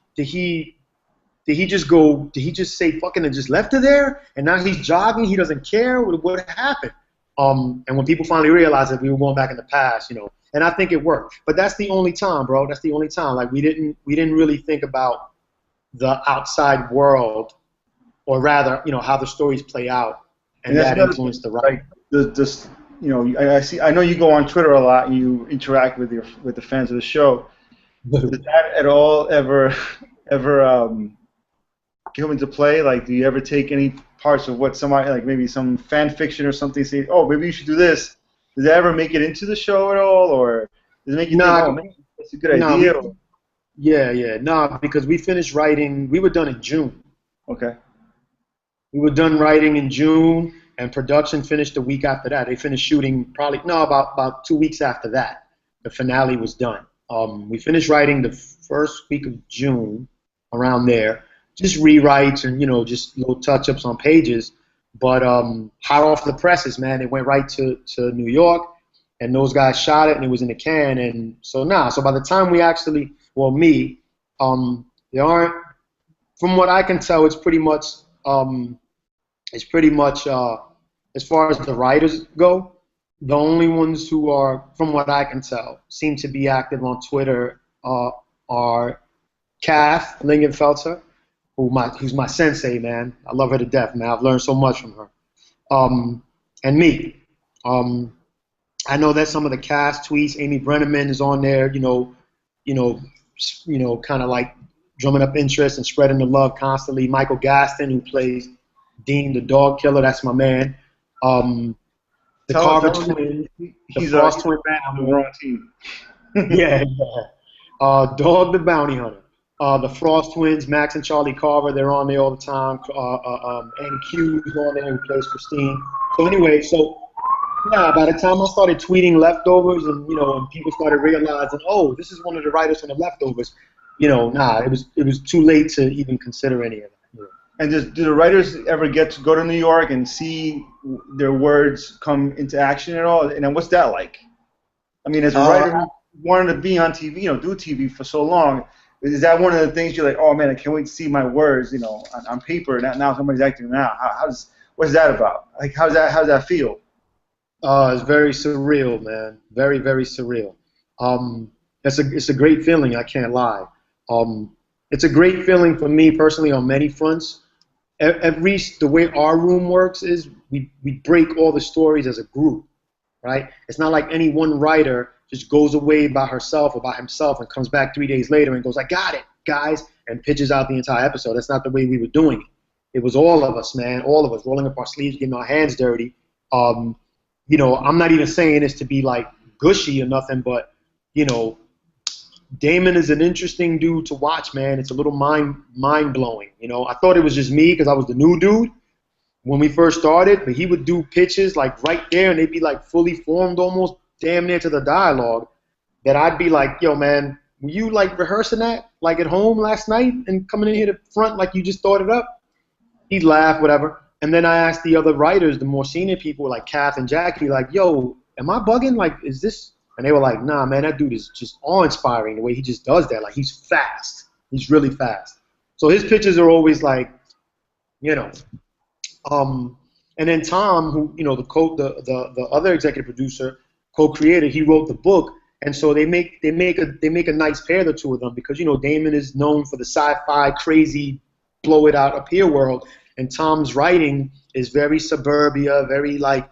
just say fucking and just left her there? And now he's jogging, he doesn't care? What happened? And when people finally realized that we were going back in the past, you know, and I think it worked. But that's the only time, bro. That's the only time. Like we didn't really think about the outside world, or rather, you know, how the stories play out, and that influenced the writing. Like you know, I know you go on Twitter a lot and you interact with the fans of the show. Does that at all ever come into play? Like, do you ever take any parts of what somebody, like maybe some fan fiction or something, say, oh, maybe you should do this? Does that ever make it into the show at all, or does it make you think, oh, man, that's a good idea? No, because we finished writing. We were done in June. Okay. We were done writing in June, and production finished the week after that. They finished shooting about 2 weeks after that. The finale was done. We finished writing the first week of June, around there. Just rewrites and, you know, just little touch-ups on pages. But hot off the presses, man, it went right to New York, and those guys shot it, and it was in the can. And so by the time we actually, well, me, there aren't, from what I can tell, it's pretty much as far as the writers go, the only ones who are, from what I can tell, seem to be active on Twitter are Kath Lingenfelter, who's my sensei, man. I love her to death, man. I've learned so much from her. And me. I know that some of the cast tweets, Amy Brenneman is on there, kind of like drumming up interest and spreading the love constantly. Michael Gaston, who plays Dean the dog killer, that's my man. The Carver twins, the Frost twin man on the wrong team. yeah. Dog the bounty hunter. The Frost twins, Max and Charlie Carver, they're on there all the time. And Q's on there, who plays Christine. So anyway, by the time I started tweeting leftovers, and and people started realizing, oh, this is one of the writers from the leftovers, it was too late to even consider any of that. Yeah. And do the writers ever get to go to New York and see their words come into action at all? And then what's that like? I mean, as a writer who wanted to be on TV, do TV for so long, is that one of the things you're like, oh man, I can't wait to see my words, on paper? Now somebody's acting them out. What's that about? Like, how's that feel? It's very surreal, man. Very, very surreal. It's a great feeling. I can't lie. It's a great feeling for me personally on many fronts. The way our room works is we break all the stories as a group, right? It's not like any one writer just goes away by herself or by himself and comes back 3 days later and goes, I got it, guys, and pitches out the entire episode. That's not the way we were doing it. It was all of us, man, all of us rolling up our sleeves, getting our hands dirty. I'm not even saying this to be like gushy or nothing, but Damon is an interesting dude to watch, man. It's a little mind blowing. I thought it was just me because I was the new dude when we first started, but he would do pitches like right there, and they'd be like fully formed, almost damn near to the dialogue. That I'd be like, yo, man, were you like rehearsing that like at home last night and coming in here to front like you just thought it up? He'd laugh, whatever. And then I asked the other writers, the more senior people like Kath and Jackie, like, yo, am I bugging? Like, is this? And they were like, nah, man, that dude is just awe-inspiring the way he just does that. Like, he's fast. He's really fast. So his pitches are always like, And then Tom, who, the other executive producer, co-creator, he wrote the book. And so they make a nice pair, the two of them, because, Damon is known for the sci-fi, crazy, blow it out up here world. And Tom's writing is very suburbia, very like,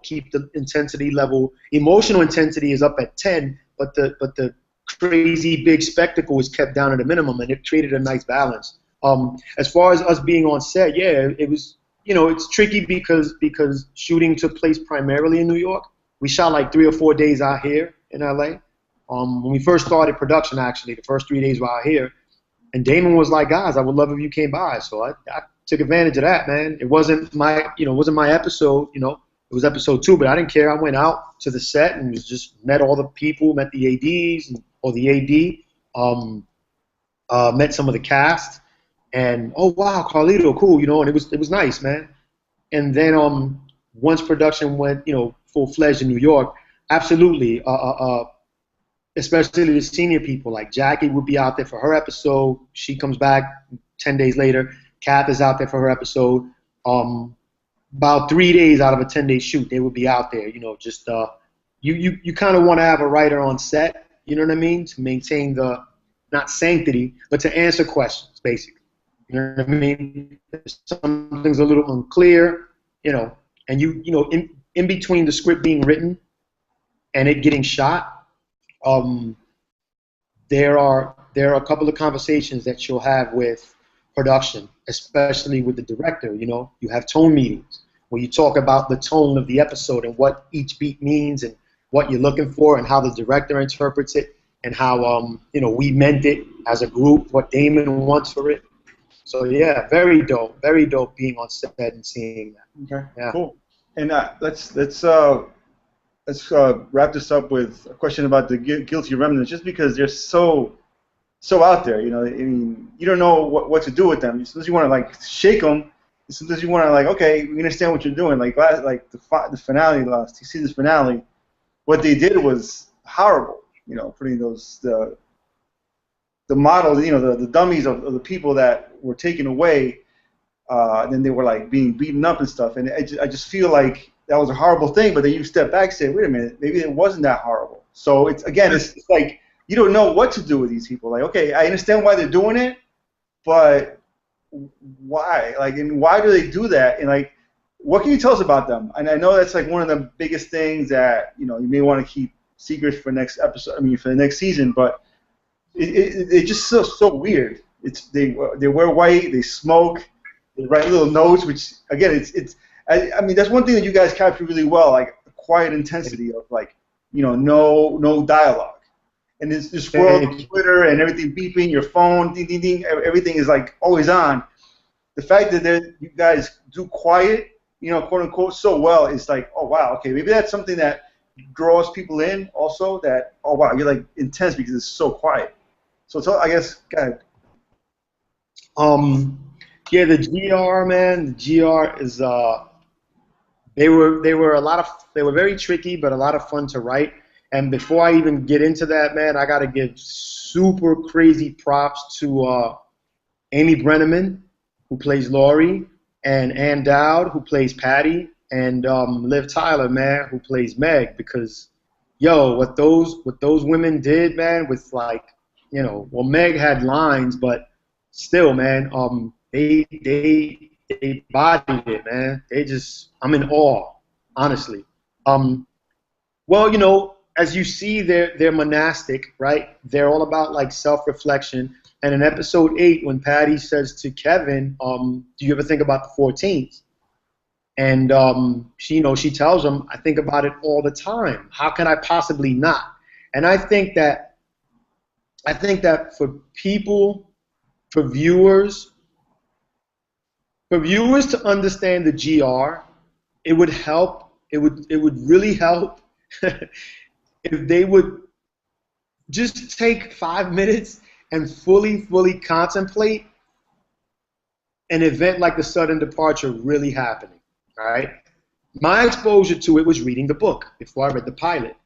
keep the intensity level. Emotional intensity is up at 10, but the crazy big spectacle is kept down at a minimum, and it created a nice balance. As far as us being on set, yeah, it was, it's tricky because shooting took place primarily in New York. We shot like 3 or 4 days out here in LA. When we first started production, actually, the first 3 days were out here. And Damon was like, guys, I would love if you came by. So I took advantage of that, man. It wasn't my, episode, it was episode 2, but I didn't care. I went out to the set and just met all the people, met the ADs or the AD, met some of the cast. And, oh, wow, Carlito, cool, and it was nice, man. And then once production went, full-fledged in New York, absolutely, especially the senior people, like Jackie would be out there for her episode. She comes back 10 days later. Kath is out there for her episode. About 3 days out of a 10-day shoot, they would be out there, just you kind of want to have a writer on set, you know what I mean, to maintain the, not sanctity, but to answer questions, basically. You know what I mean? If something's a little unclear, and in between the script being written and it getting shot, there are a couple of conversations that you'll have with production, especially with the director. You have tone meetings where you talk about the tone of the episode and what each beat means and what you're looking for and how the director interprets it and how we meant it as a group, what Damon wants for it. So yeah, very dope being on set and seeing that. Okay, yeah. Cool. And let's wrap this up with a question about the guilty remnants, just because they're so out there. I mean, you don't know what to do with them. As soon as you want to like shake them, as soon as you want to like, okay, we understand what you're doing. Like the finale, last season's finale, what they did was horrible. Putting those the models, the dummies of the people that were taken away, then they were like being beaten up and stuff. And I just feel like that was a horrible thing. But then you step back and say, wait a minute, maybe it wasn't that horrible. So it's like you don't know what to do with these people. Like, okay, I understand why they're doing it, but why? Like, and why do they do that? And like, what can you tell us about them? And I know that's like one of the biggest things that you may want to keep secrets for next episode. I mean, for the next season, but it's just so weird. They wear white, they smoke, they write little notes, which again, I mean, that's one thing that you guys capture really well, like a quiet intensity of like, no dialogue. And this world of Twitter and everything beeping, your phone, ding, ding, ding, everything is like always on. The fact that you guys do quiet, quote unquote, so well is like, oh wow, okay, maybe that's something that draws people in also, that, oh wow, you're like intense because it's so quiet. So I guess, go ahead. Yeah, the GR, man, the GR is they were very tricky, but a lot of fun to write. And before I even get into that, man, I got to give super crazy props to Amy Brenneman, who plays Laurie, and Ann Dowd, who plays Patty, and Liv Tyler, man, who plays Meg, because what those women did, man, with like, well, Meg had lines, but still, man, they bodied it, man. I'm in awe, honestly. Well, as you see, they're monastic, right? They're all about like self-reflection. And in episode 8, when Patty says to Kevin, do you ever think about the 14th? And she tells him, I think about it all the time. How can I possibly not? And I think that for people, for viewers to understand the GR, it would help. It would really help if they would just take 5 minutes and fully contemplate an event like the sudden departure really happening. All right. My exposure to it was reading the book before I read the pilot.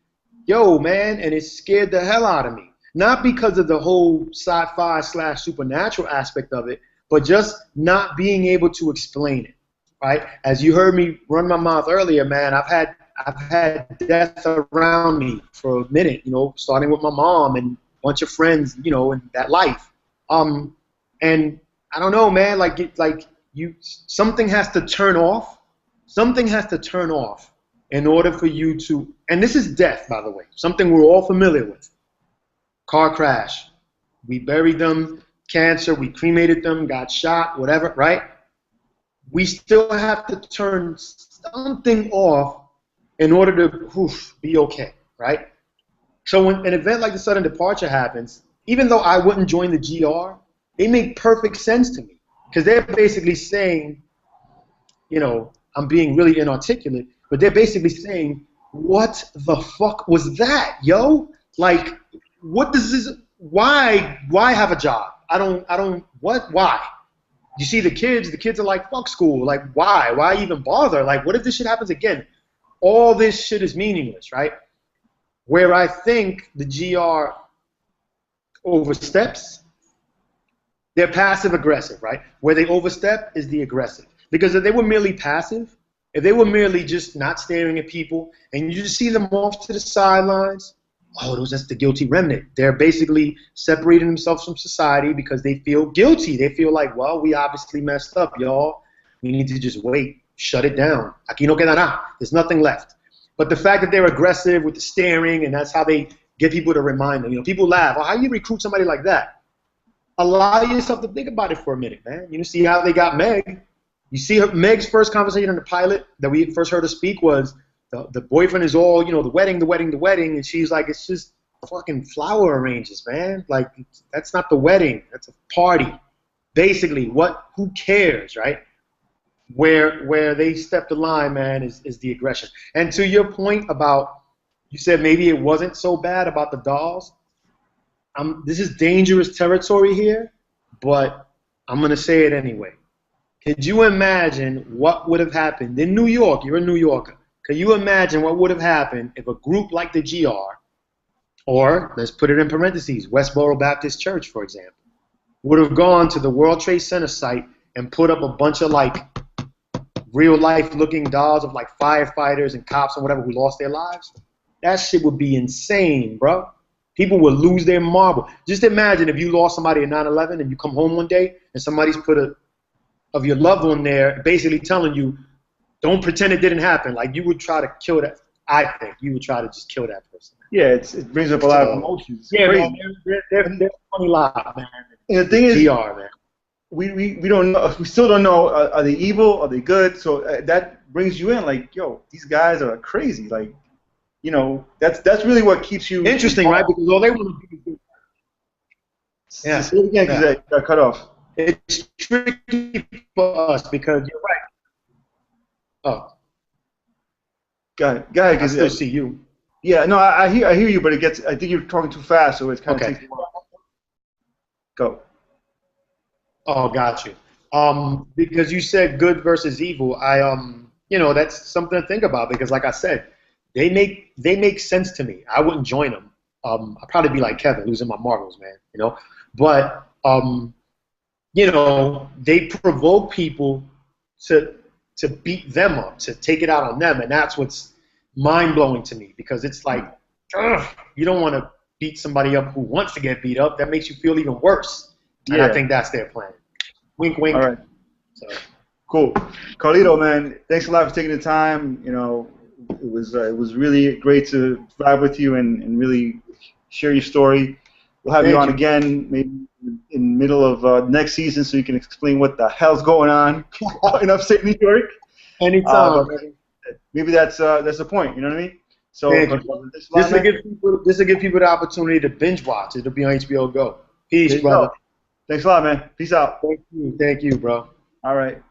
Man, and it scared the hell out of me. Not because of the whole sci-fi / supernatural aspect of it, but just not being able to explain it, right? As you heard me run my mouth earlier, man, I've had death around me for a minute, starting with my mom and a bunch of friends, in that life. And I don't know, man, something has to turn off. Something has to turn off in order for you to, and this is death, by the way, something we're all familiar with. Car crash. We buried them, cancer, we cremated them, got shot, whatever, right? We still have to turn something off in order to be okay, right? So when an event like the sudden departure happens, even though I wouldn't join the GR, they make perfect sense to me because they're basically saying, you know, I'm being really inarticulate, but they're basically saying, what the fuck was that, yo? Like, what does this, why have a job? Why? You see the kids are like, fuck school, like, why even bother? Like, what if this shit happens again? All this shit is meaningless, right? Where I think the GR oversteps, they're passive-aggressive, right? Where they overstep is the aggressive. Because if they were merely passive, if they were merely just not staring at people, and you just see them off to the sidelines, oh, that's the guilty remnant. They're basically separating themselves from society because they feel guilty. They feel like, well, we obviously messed up, y'all. We need to just wait, shut it down. Aquí no queda nada. There's nothing left. But the fact that they're aggressive with the staring, and that's how they get people to remind them. You know, people laugh. Oh, how do you recruit somebody like that? Allow yourself to think about it for a minute, man. You know, see how they got Meg. You see Meg's first conversation on the pilot that we first heard her speak was the boyfriend is all, you know, the wedding, and she's like, it's just fucking flower arrangements, man. Like, that's not the wedding. That's a party. Basically, who cares, right? Where they step the line, man, is the aggression. And to your point about, you said maybe it wasn't so bad about the dolls. This is dangerous territory here, but I'm going to say it anyway. Could you imagine what would have happened in New York? You're a New Yorker. Could you imagine what would have happened if a group like the GR, or let's put it in parentheses, Westboro Baptist Church, for example, would have gone to the World Trade Center site and put up a bunch of like real-life looking dolls of like firefighters and cops and whatever who lost their lives? That shit would be insane, bro. People would lose their marble. Just imagine if you lost somebody at 9/11 and you come home one day and somebody's put of your loved one there basically telling you, don't pretend it didn't happen. Like, you would try to kill that. I think you would try to just kill that person. Yeah, it brings up a lot of emotions. Yeah, man, they're funny lot, man. And the thing is, GR, man. We don't know. We still don't know. Are they evil? Are they good? So that brings you in. Like, yo, these guys are crazy. Like, you know, that's really what keeps you interesting, right? Because all they want to do is yeah. Say it again, because that got cut off. It's tricky for us because you're right. Oh, Go ahead. I still see you. Yeah, no, I hear you, but it gets. I think you're talking too fast, so it's kind of takes a while. Go. Oh, got you. Because you said good versus evil, you know, that's something to think about because, like I said, they make sense to me. I wouldn't join them. I'd probably be like Kevin, losing my marbles, man. You know, but you know, they provoke people to beat them up, to take it out on them, and that's what's mind-blowing to me because it's like, you don't want to beat somebody up who wants to get beat up. That makes you feel even worse. And I think that's their plan. Wink, wink. All right. So. Cool. Carlito, man, thanks a lot for taking the time. You know, it was really great to vibe with you and really share your story. We'll have you on again maybe in the middle of next season so you can explain what the hell's going on in upstate New York. Anytime. Maybe that's the point. You know what I mean? So this will give people the opportunity to binge watch. It'll be on HBO Go. Peace, brother. Thanks a lot, man. Peace out. Thank you, bro. All right.